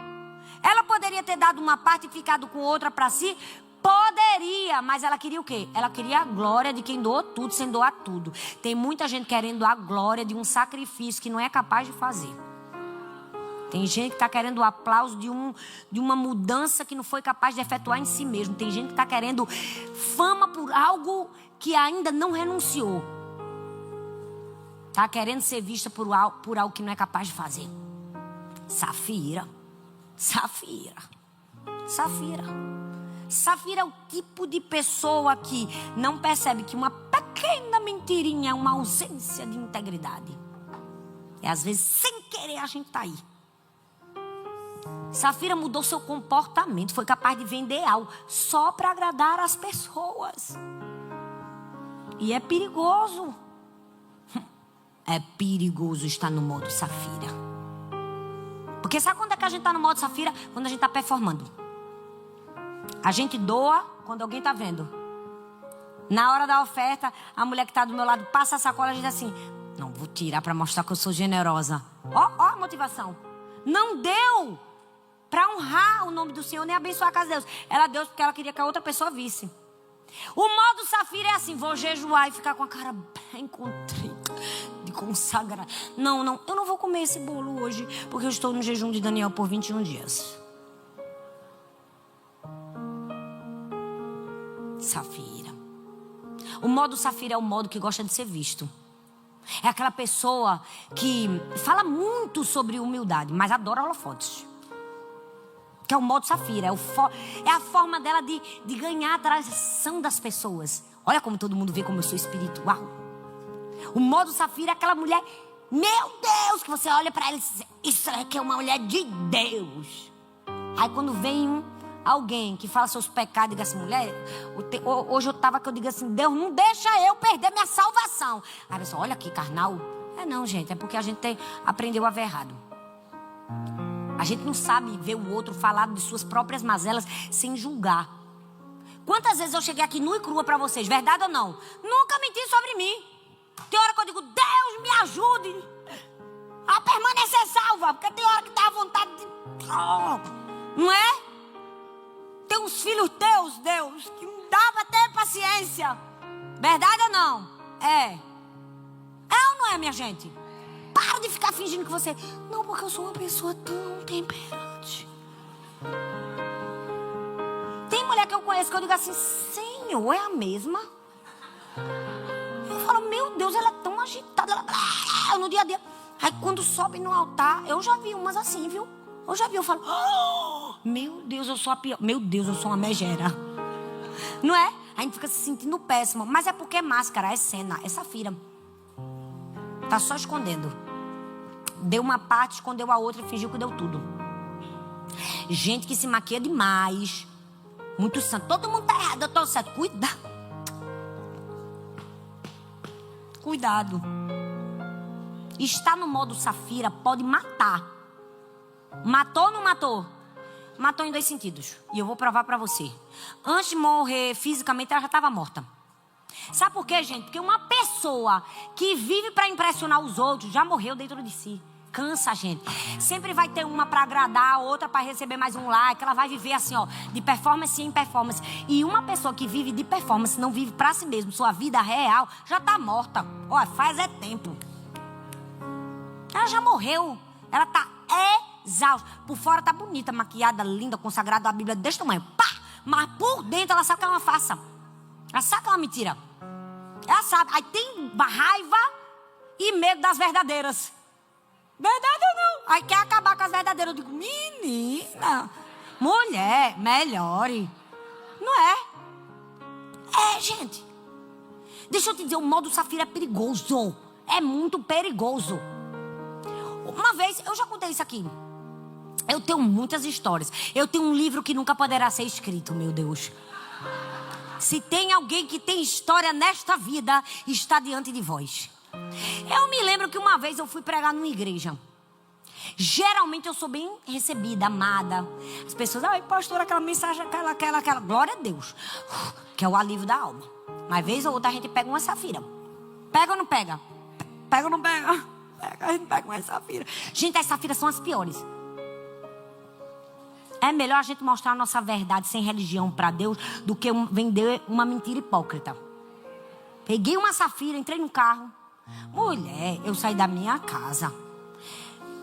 S1: Ela poderia ter dado uma parte e ficado com outra para si? Poderia, mas ela queria o quê? Ela queria a glória de quem doou tudo sem doar tudo. Tem muita gente querendo a glória de um sacrifício que não é capaz de fazer. Tem gente que está querendo o aplauso de uma mudança que não foi capaz de efetuar em si mesmo. Tem gente que está querendo fama por algo que ainda não renunciou. Está querendo ser vista por algo que não é capaz de fazer. Safira. Safira. Safira. Safira é o tipo de pessoa que não percebe que uma pequena mentirinha é uma ausência de integridade. E às vezes, sem querer, a gente está aí. Safira mudou seu comportamento. Foi capaz de vender algo só para agradar as pessoas. E é perigoso. É perigoso estar no modo Safira. Porque sabe quando é que a gente está no modo Safira? Quando a gente está performando. A gente doa quando alguém está vendo. Na hora da oferta, a mulher que está do meu lado passa a sacola e diz assim, não, vou tirar para mostrar que eu sou generosa. Ó a motivação. Não deu para honrar o nome do Senhor nem abençoar a casa de Deus. Ela deu porque ela queria que a outra pessoa visse. O modo Safira é assim, vou jejuar e ficar com a cara bem contrita, de consagrar. Não, eu não vou comer esse bolo hoje, porque eu estou no jejum de Daniel por 21 dias. Safira. O modo Safira é o modo que gosta de ser visto. É aquela pessoa que fala muito sobre humildade, mas adora holofotes. Que é o modo Safira. É a forma dela de ganhar a atração das pessoas. Olha como todo mundo vê como eu sou espiritual. O modo Safira é aquela mulher, meu Deus, que você olha para ela e diz, isso é que é uma mulher de Deus. Aí quando vem alguém que fala seus pecados e diga assim, mulher, hoje eu estava que eu digo assim, Deus não deixa eu perder minha salvação. Aí a pessoa, olha que carnal. Não, gente, é porque a gente aprendeu a ver errado. A gente não sabe ver o outro falar de suas próprias mazelas sem julgar. Quantas vezes eu cheguei aqui nua e crua pra vocês, verdade ou não? Nunca menti sobre mim. Tem hora que eu digo, Deus me ajude a permanecer salva, porque tem hora que dá vontade de... Não é? Tem uns filhos teus, Deus, que não dá pra ter paciência. Verdade ou não? É ou não é, minha gente? Para de ficar fingindo que você... Não, porque eu sou uma pessoa tão temperante. Tem mulher que eu conheço que eu digo assim, Senhor, é a mesma? Eu falo, meu Deus, ela é tão agitada. Ela... No dia a dia. Aí quando sobe no altar, eu já vi umas assim, viu? Eu já vi, eu falo, meu Deus, eu sou a pior. Meu Deus, eu sou uma megera. Não é? A gente fica se sentindo péssimo. Mas é porque é máscara, é cena, é Safira. Tá só escondendo. Deu uma parte, escondeu a outra e fingiu que deu tudo. Gente que se maquia demais. Muito santo. Todo mundo tá errado, eu tô certo. Cuidado. Estar no modo Safira pode matar. Matou ou não matou? Matou em 2 sentidos. E eu vou provar pra você. Antes de morrer fisicamente, ela já estava morta. Sabe por quê, gente? Porque uma pessoa que vive pra impressionar os outros já morreu dentro de si. Cansa, gente. Sempre vai ter uma pra agradar, outra pra receber mais um like. Ela vai viver assim, ó, de performance em performance. E uma pessoa que vive de performance, não vive pra si mesmo, sua vida real, já tá morta. Ó, faz tempo. Ela já morreu. Ela tá exausta. Por fora tá bonita, maquiada, linda, consagrada, a Bíblia desse tamanho. Pá! Mas por dentro ela sabe que é uma farsa. Ela sabe que é uma mentira. Ela sabe. Aí tem raiva e medo das verdadeiras. Verdade ou não? Aí quer acabar com as verdadeiras. Eu digo, menina, mulher, melhore. Não é? Gente. Deixa eu te dizer, o modo Safira é perigoso. É muito perigoso. Uma vez, eu já contei isso aqui. Eu tenho muitas histórias. Eu tenho um livro que nunca poderá ser escrito, meu Deus. Se tem alguém que tem história nesta vida, está diante de vós. Eu me lembro que uma vez eu fui pregar numa igreja. Geralmente eu sou bem recebida, amada. As pessoas, ai, pastor, aquela mensagem, aquela. Glória a Deus. Que é o alívio da alma. Mas vez ou outra a gente pega uma Safira. Pega ou não pega? Pega ou não pega? A gente pega uma Safira. Gente, as Safiras são as piores. É melhor a gente mostrar a nossa verdade sem religião para Deus do que vender uma mentira hipócrita. Peguei uma Safira, entrei no carro. Mulher, eu saí da minha casa.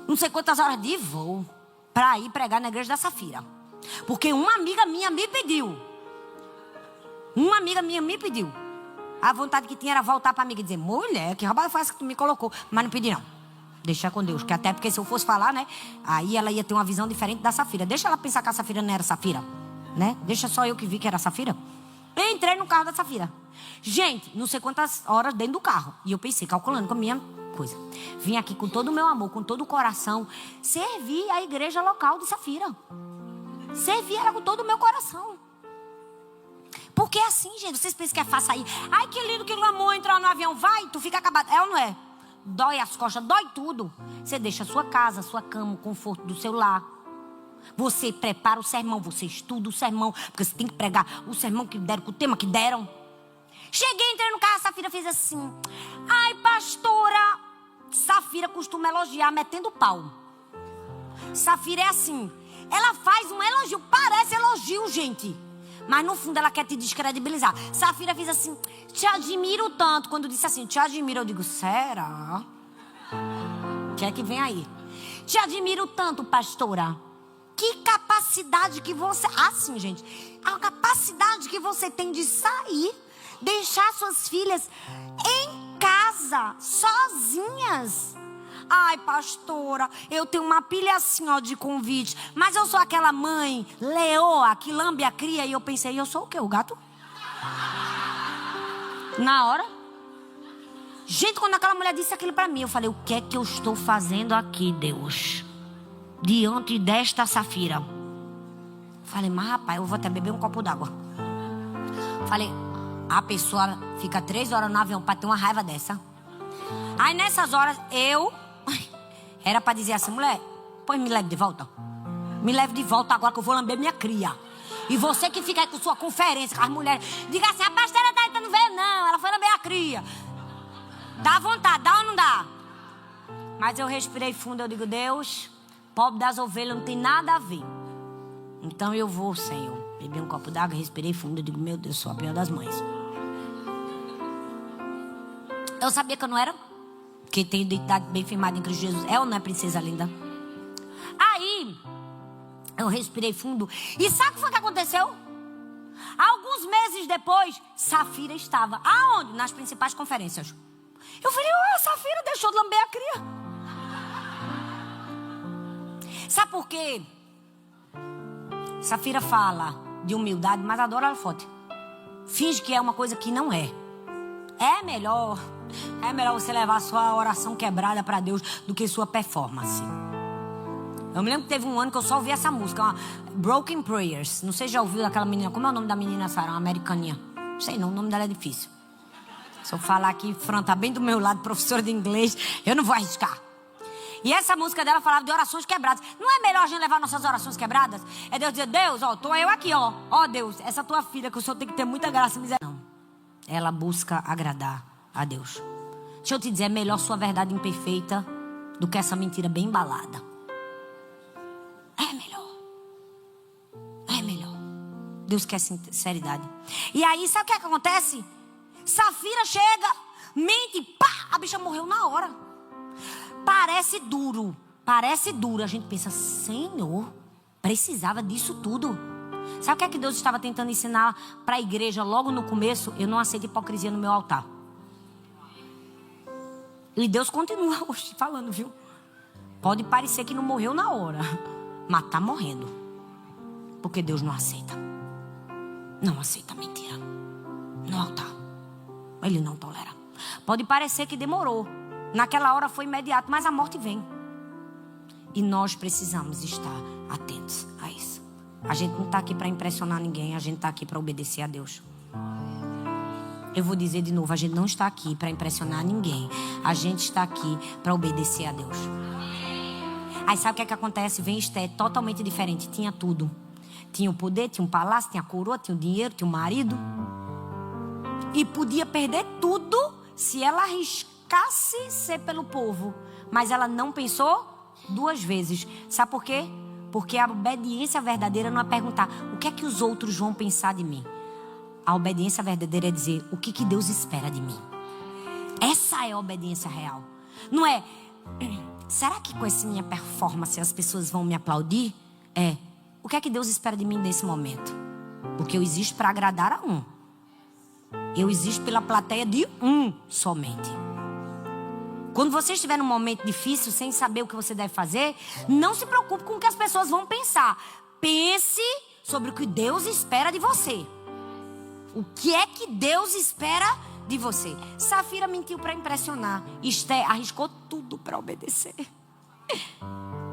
S1: Não sei quantas horas de voo para ir pregar na igreja da Safira. Porque uma amiga minha me pediu. A vontade que tinha era voltar para a amiga e dizer, mulher, que roubada foi essa que tu me colocou? Mas não pedi não. Deixa com Deus, que até porque se eu fosse falar, né? Aí ela ia ter uma visão diferente da Safira. Deixa ela pensar que a Safira não era Safira, né? Deixa só eu que vi que era Safira. Eu entrei no carro da Safira. Gente, não sei quantas horas dentro do carro. E eu pensei, calculando com a minha coisa. Vim aqui com todo o meu amor, com todo o coração, servir a igreja local de Safira. Servir ela com todo o meu coração. Porque é assim, gente, vocês pensam que é fácil aí. Ai, que lindo, que amor, entrar no avião. Vai, tu fica acabado. É ou não é? Dói as costas, dói tudo. Você deixa a sua casa, a sua cama, o conforto do seu lar. Você prepara o sermão, você estuda o sermão, porque você tem que pregar o sermão que deram, com o tema que deram. Cheguei, entrei no carro, a Safira fez assim. Ai, pastora. Safira costuma elogiar, metendo pau. Safira é assim. Ela faz um elogio, parece elogio, gente. Mas no fundo ela quer te descredibilizar. Safira fez assim, te admiro tanto. Quando disse assim, te admiro, eu digo, será? O que é que vem aí? Te admiro tanto, pastora. Que capacidade que você... Assim, gente. A capacidade que você tem de sair, deixar suas filhas em casa, sozinhas. Ai, pastora, eu tenho uma pilha assim, ó, de convite. Mas eu sou aquela mãe leoa que lambe a cria. E eu pensei, eu sou o quê? O gato? Na hora. Gente, quando aquela mulher disse aquilo pra mim, eu falei, o que é que eu estou fazendo aqui, Deus? Diante desta Safira. Falei, mas rapaz, eu vou até beber um copo d'água. Falei, a pessoa fica 3 horas no avião pra ter uma raiva dessa. Aí nessas horas eu era pra dizer assim, mulher, pois me leve de volta. Me leve de volta agora que eu vou lamber minha cria. E você que fica aí com sua conferência com as mulheres, diga assim, a pastora tá não veio não, ela foi lamber a cria. Dá vontade, dá ou não dá? Mas eu respirei fundo, eu digo, Deus, pobre das ovelhas não tem nada a ver. Então eu vou, Senhor. Bebi um copo d'água, respirei fundo, eu digo, meu Deus, sou a pior das mães. Eu sabia que eu não era, que tenho identidade bem firmada em Cristo Jesus. É ou não é, princesa linda? Aí, eu respirei fundo. E sabe o que foi que aconteceu? Alguns meses depois, Safira estava. Aonde? Nas principais conferências. Eu falei, ué, Safira deixou de lamber a cria. Sabe por quê? Safira fala de humildade, mas adora ela forte. Finge que é uma coisa que não é. É melhor você levar sua oração quebrada para Deus do que sua performance. Eu me lembro que teve um ano que eu só ouvi essa música, uma Broken Prayers. Não sei se já ouviu daquela menina. Como é o nome da menina, Sara? Uma americaninha. Não sei não, o nome dela é difícil. Se eu falar aqui, Fran tá bem do meu lado, professora de inglês, eu não vou arriscar. E essa música dela falava de orações quebradas. Não é melhor a gente levar nossas orações quebradas? É Deus dizer, Deus, ó, tô eu aqui, ó. Ó, Deus, essa tua filha que o Senhor tem que ter muita graça e misericórdia. Não. Ela busca agradar a Deus. Deixa eu te dizer, é melhor sua verdade imperfeita do que essa mentira bem embalada. É melhor. É melhor. Deus quer sinceridade. E aí, sabe o que acontece? Safira chega, mente, pá, a bicha morreu na hora. Parece duro. A gente pensa, Senhor, precisava disso tudo. Sabe o que é que Deus estava tentando ensinar para a igreja logo no começo? Eu não aceito hipocrisia no meu altar. E Deus continua hoje falando, viu? Pode parecer que não morreu na hora, mas tá morrendo. Porque Deus não aceita. Não aceita mentira no altar. Ele não tolera. Pode parecer que demorou. Naquela hora foi imediato, mas a morte vem. E nós precisamos estar atentos a isso. A gente não está aqui para impressionar ninguém. A gente está aqui para obedecer a Deus. Eu vou dizer de novo, a gente não está aqui para impressionar ninguém. A gente está aqui para obedecer a Deus. Aí sabe o que acontece? Vem Esté, totalmente diferente. Tinha tudo. Tinha o poder, tinha um palácio, tinha a coroa, tinha o dinheiro, tinha o marido. E podia perder tudo se ela arriscasse ser pelo povo. Mas ela não pensou 2 vezes. Sabe por quê? Porque a obediência verdadeira não é perguntar o que é que os outros vão pensar de mim. A obediência verdadeira é dizer o que Deus espera de mim. Essa é a obediência real. Não é, será que com essa minha performance as pessoas vão me aplaudir? É, o que é que Deus espera de mim nesse momento? Porque eu existo para agradar a um. Eu existo pela plateia de um somente. Quando você estiver num momento difícil, sem saber o que você deve fazer, não se preocupe com o que as pessoas vão pensar. Pense sobre o que Deus espera de você. O que é que Deus espera de você? Safira mentiu para impressionar. Esté arriscou tudo para obedecer.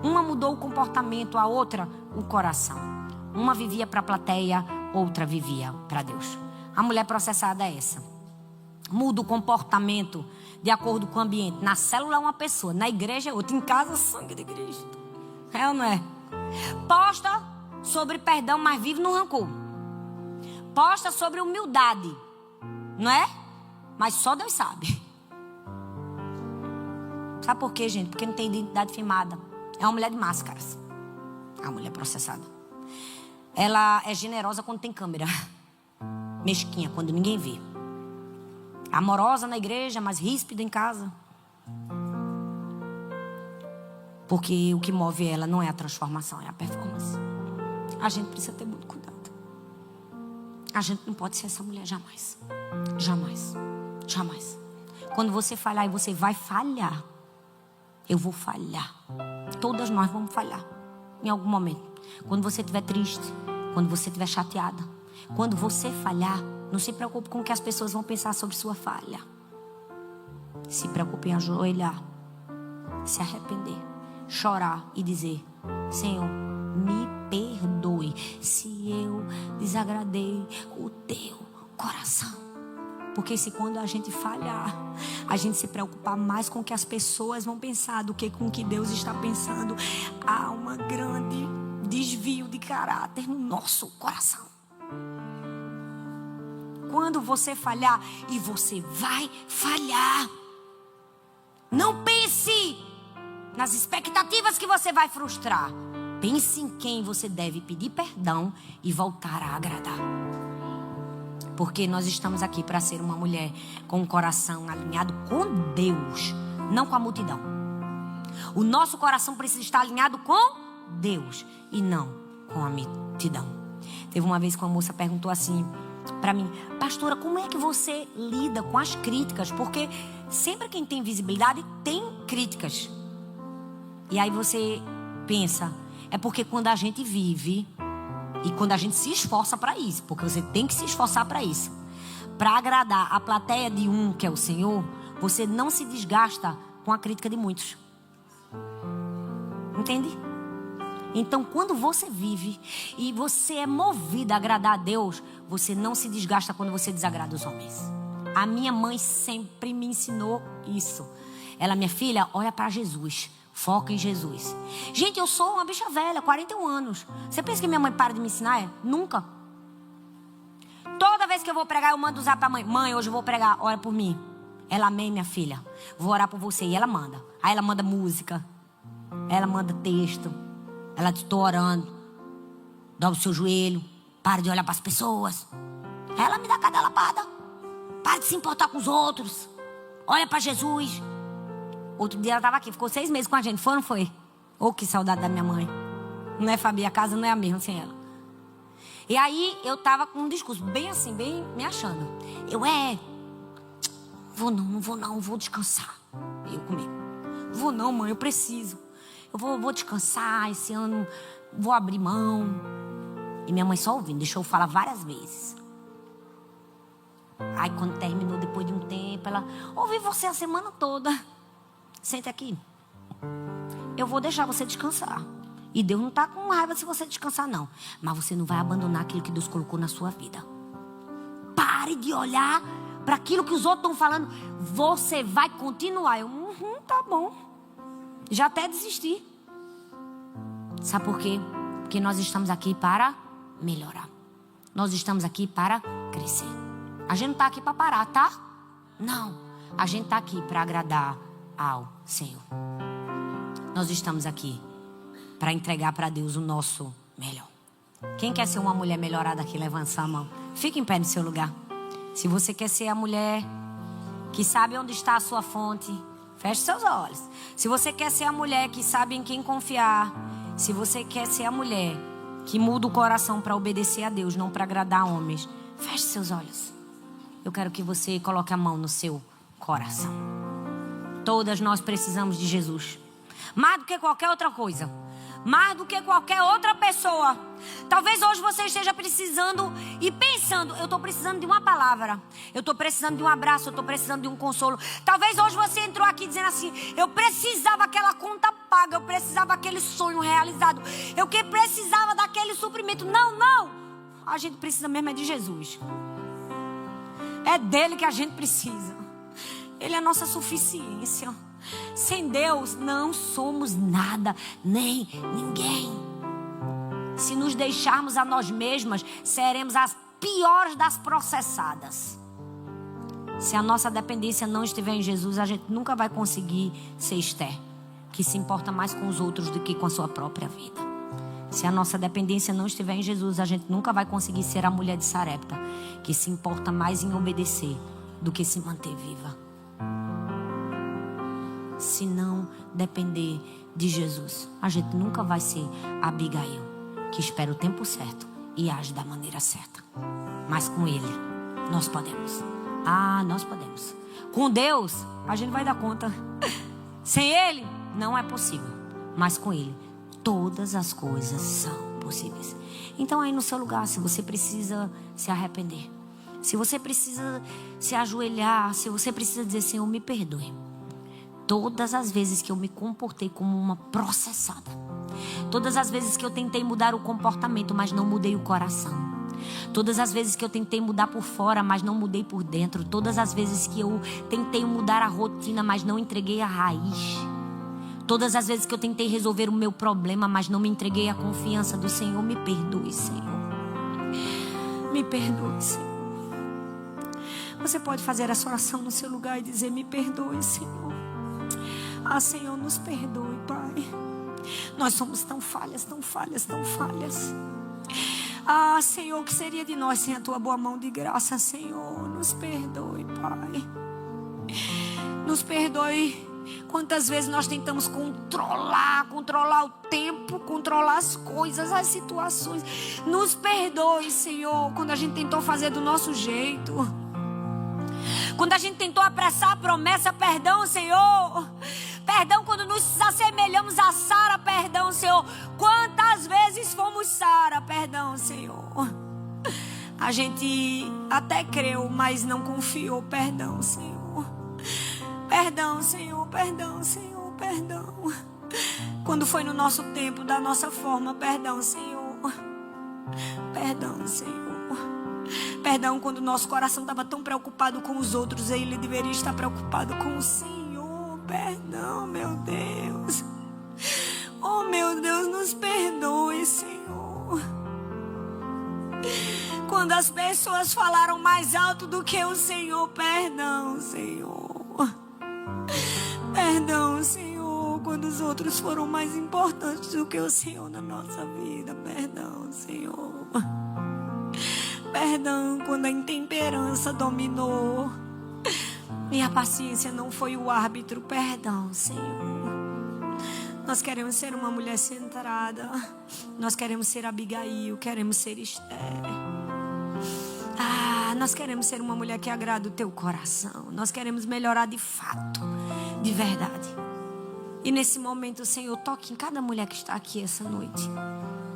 S1: Uma mudou o comportamento, a outra o coração. Uma vivia para a plateia, outra vivia para Deus. A mulher processada é essa. Muda o comportamento de acordo com o ambiente. Na célula é uma pessoa, na igreja é outra, em casa sangue de Cristo. É ou não é? Posta sobre perdão, mas vive no rancor. Posta sobre humildade, não é? Mas só Deus sabe. Sabe por quê, gente? Porque não tem identidade firmada. É uma mulher de máscaras. É uma mulher processada. Ela é generosa quando tem câmera. Mesquinha quando ninguém vê. Amorosa na igreja, mas ríspida em casa. Porque o que move ela não é a transformação, é a performance. A gente precisa ter muito cuidado. A gente não pode ser essa mulher jamais. Jamais. Jamais. Quando você falhar, e você vai falhar. Eu vou falhar. Todas nós vamos falhar. Em algum momento. Quando você estiver triste. Quando você estiver chateada. Quando você falhar, não se preocupe com o que as pessoas vão pensar sobre sua falha. Se preocupe em ajoelhar. Se arrepender. Chorar e dizer: Senhor, me perdoe. desagradei? Se eu desagradei o teu coração. Porque se quando a gente falhar, a gente se preocupar mais com o que as pessoas vão pensar do que com o que Deus está pensando, há um grande desvio de caráter no nosso coração. Quando você falhar, e você vai falhar, não pense nas expectativas que você vai frustrar. Pense em quem você deve pedir perdão e voltar a agradar. Porque nós estamos aqui para ser uma mulher com o coração alinhado com Deus, não com a multidão. O nosso coração precisa estar alinhado com Deus e não com a multidão. Teve uma vez que uma moça perguntou assim para mim: pastora, como é que você lida com as críticas? Porque sempre quem tem visibilidade tem críticas. E aí você pensa, é porque quando a gente vive e quando a gente se esforça para isso, porque você tem que se esforçar para isso, para agradar a plateia de um que é o Senhor, você não se desgasta com a crítica de muitos. Entende? Então, quando você vive e você é movido a agradar a Deus, você não se desgasta quando você desagrada os homens. A minha mãe sempre me ensinou isso. Ela: minha filha, olha para Jesus. Foca em Jesus. Gente, eu sou uma bicha velha, 41 anos. Você pensa que minha mãe para de me ensinar? Nunca. Toda vez que eu vou pregar, eu mando usar pra mãe: mãe, hoje eu vou pregar, ora por mim. Ela: amém, minha filha. Vou orar por você. E ela manda. Aí ela manda música. Ela manda texto. Ela diz: estou orando. Dobra o seu joelho. Para de olhar para as pessoas. Ela me dá cada lapada. Para de se importar com os outros. Olha para Jesus. Outro dia ela estava aqui, ficou 6 meses com a gente. Foi ou não foi? Oh, que saudade da minha mãe. Não é, Fabi? A casa não é a mesma sem ela. E aí eu estava com um discurso bem assim, bem me achando. Não vou descansar. Eu comigo. Vou não, mãe, eu preciso. Eu vou descansar esse ano, vou abrir mão. E minha mãe só ouvindo, deixou eu falar várias vezes. Aí quando terminou, depois de um tempo, ela: ouvi você a semana toda. Senta aqui. Eu vou deixar você descansar. E Deus não está com raiva se você descansar, não. Mas você não vai abandonar aquilo que Deus colocou na sua vida. Pare de olhar para aquilo que os outros estão falando. Você vai continuar. Eu: tá bom. Já até desisti. Sabe por quê? Porque nós estamos aqui para melhorar. Nós estamos aqui para crescer. A gente não está aqui para parar, tá? Não. A gente está aqui para agradar ao Senhor. Nós estamos aqui para entregar para Deus o nosso melhor. Quem quer ser uma mulher melhorada aqui, levanta a mão. Fique em pé no seu lugar. Se você quer ser a mulher que sabe onde está a sua fonte, feche seus olhos. Se você quer ser a mulher que sabe em quem confiar, se você quer ser a mulher que muda o coração para obedecer a Deus, não para agradar homens, feche seus olhos. Eu quero que você coloque a mão no seu coração. Todas nós precisamos de Jesus. Mais do que qualquer outra coisa. Mais do que qualquer outra pessoa. Talvez hoje você esteja precisando e pensando: eu estou precisando de uma palavra. Eu estou precisando de um abraço. Eu estou precisando de um consolo. Talvez hoje você entrou aqui dizendo assim: eu precisava daquela conta paga. Eu precisava daquele sonho realizado. Eu que precisava daquele suprimento. Não. A gente precisa mesmo é de Jesus. É dele que a gente precisa. Ele é a nossa suficiência. Sem Deus não somos nada, nem ninguém. Se nos deixarmos a nós mesmas, seremos as piores das processadas. Se a nossa dependência não estiver em Jesus, a gente nunca vai conseguir ser Esther, que se importa mais com os outros do que com a sua própria vida. Se a nossa dependência não estiver em Jesus, a gente nunca vai conseguir ser a mulher de Sarepta, que se importa mais em obedecer do que se manter viva. Se não depender de Jesus, a gente nunca vai ser a Abigail, que espera o tempo certo e age da maneira certa. Mas com Ele, nós podemos. Nós podemos. Com Deus, a gente vai dar conta. Sem Ele, não é possível. Mas com Ele, todas as coisas são possíveis. Então aí no seu lugar, se você precisa se arrepender, se você precisa se ajoelhar, se você precisa dizer: Senhor, me perdoe. Todas as vezes que eu me comportei como uma processada, Todas as vezes que eu tentei mudar o comportamento, mas não mudei o coração. Todas as vezes que eu tentei mudar por fora, mas não mudei por dentro. Todas as vezes que eu tentei mudar a rotina, mas não entreguei a raiz. Todas as vezes que eu tentei resolver o meu problema, mas não me entreguei à confiança do Senhor. Me perdoe, Senhor. Me perdoe, Senhor. Você pode fazer essa oração no seu lugar e dizer: me perdoe, Senhor. Ah, Senhor, nos perdoe, Pai. Nós somos tão falhas, tão falhas, tão falhas. Ah, Senhor, o que seria de nós sem a tua boa mão de graça, Senhor? Nos perdoe, Pai. Nos perdoe. Quantas vezes nós tentamos controlar o tempo, controlar as coisas, as situações. Nos perdoe, Senhor, quando a gente tentou fazer do nosso jeito. Quando a gente tentou apressar a promessa, perdão, Senhor. Perdão quando nos assemelhamos a Sara, perdão, Senhor. Quantas vezes fomos Sara, perdão, Senhor. A gente até creu, mas não confiou, perdão, Senhor. Perdão, Senhor, perdão, Senhor, perdão. Quando foi no nosso tempo, da nossa forma, perdão, Senhor. Perdão, Senhor. Perdão quando o nosso coração estava tão preocupado com os outros, ele deveria estar preocupado com o Senhor. Perdão, meu Deus. Oh, meu Deus, nos perdoe, Senhor. Quando as pessoas falaram mais alto do que o Senhor, perdão, Senhor. Perdão, Senhor, quando os outros foram mais importantes do que o Senhor na nossa vida. Perdão, Senhor. Perdão quando a intemperança dominou e a paciência não foi o árbitro. Perdão, Senhor. Nós queremos ser uma mulher centrada. Nós queremos ser Abigail. Queremos ser Esther. Nós queremos ser uma mulher que agrada o teu coração. Nós queremos melhorar de fato, de verdade. E nesse momento, Senhor, toque em cada mulher que está aqui essa noite.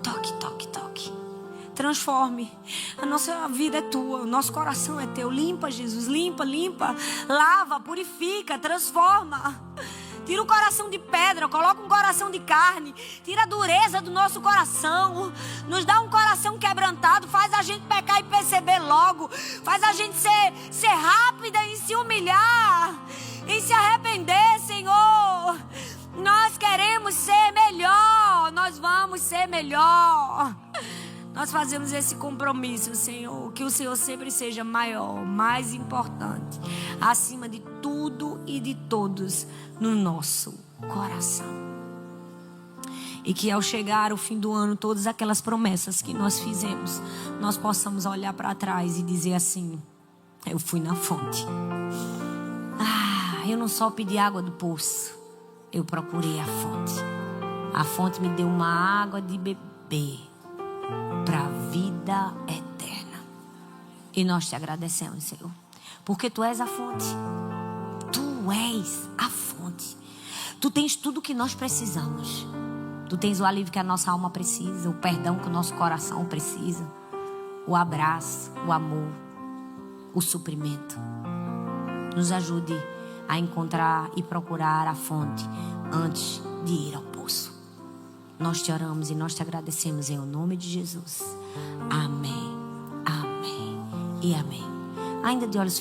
S1: Toque, toque, toque. Transforme. A nossa vida é tua, o nosso coração é teu. Limpa, Jesus, limpa, limpa. Lava, purifica, transforma. Tira o coração de pedra, coloca um coração de carne. Tira a dureza do nosso coração. Nos dá um coração quebrantado. Faz a gente pecar e perceber logo. Faz a gente ser rápida em se humilhar, em se arrepender, Senhor. Nós queremos ser melhor. Nós vamos ser melhor. Nós fazemos esse compromisso, Senhor, que o Senhor sempre seja maior, mais importante, acima de tudo e de todos no nosso coração. E que ao chegar o fim do ano, todas aquelas promessas que nós fizemos, nós possamos olhar para trás e dizer assim: eu fui na fonte. Eu não só pedi água do poço, eu procurei a fonte. A fonte me deu uma água de beber para a vida eterna. E nós te agradecemos, Senhor, porque Tu és a fonte. Tu és a fonte. Tu tens tudo o que nós precisamos. Tu tens o alívio que a nossa alma precisa, o perdão que o nosso coração precisa, o abraço, o amor, o suprimento. Nos ajude a encontrar e procurar a fonte antes de ir ao poço. Nós te oramos e nós te agradecemos em nome de Jesus. Amém, amém e amém. Ainda de olhos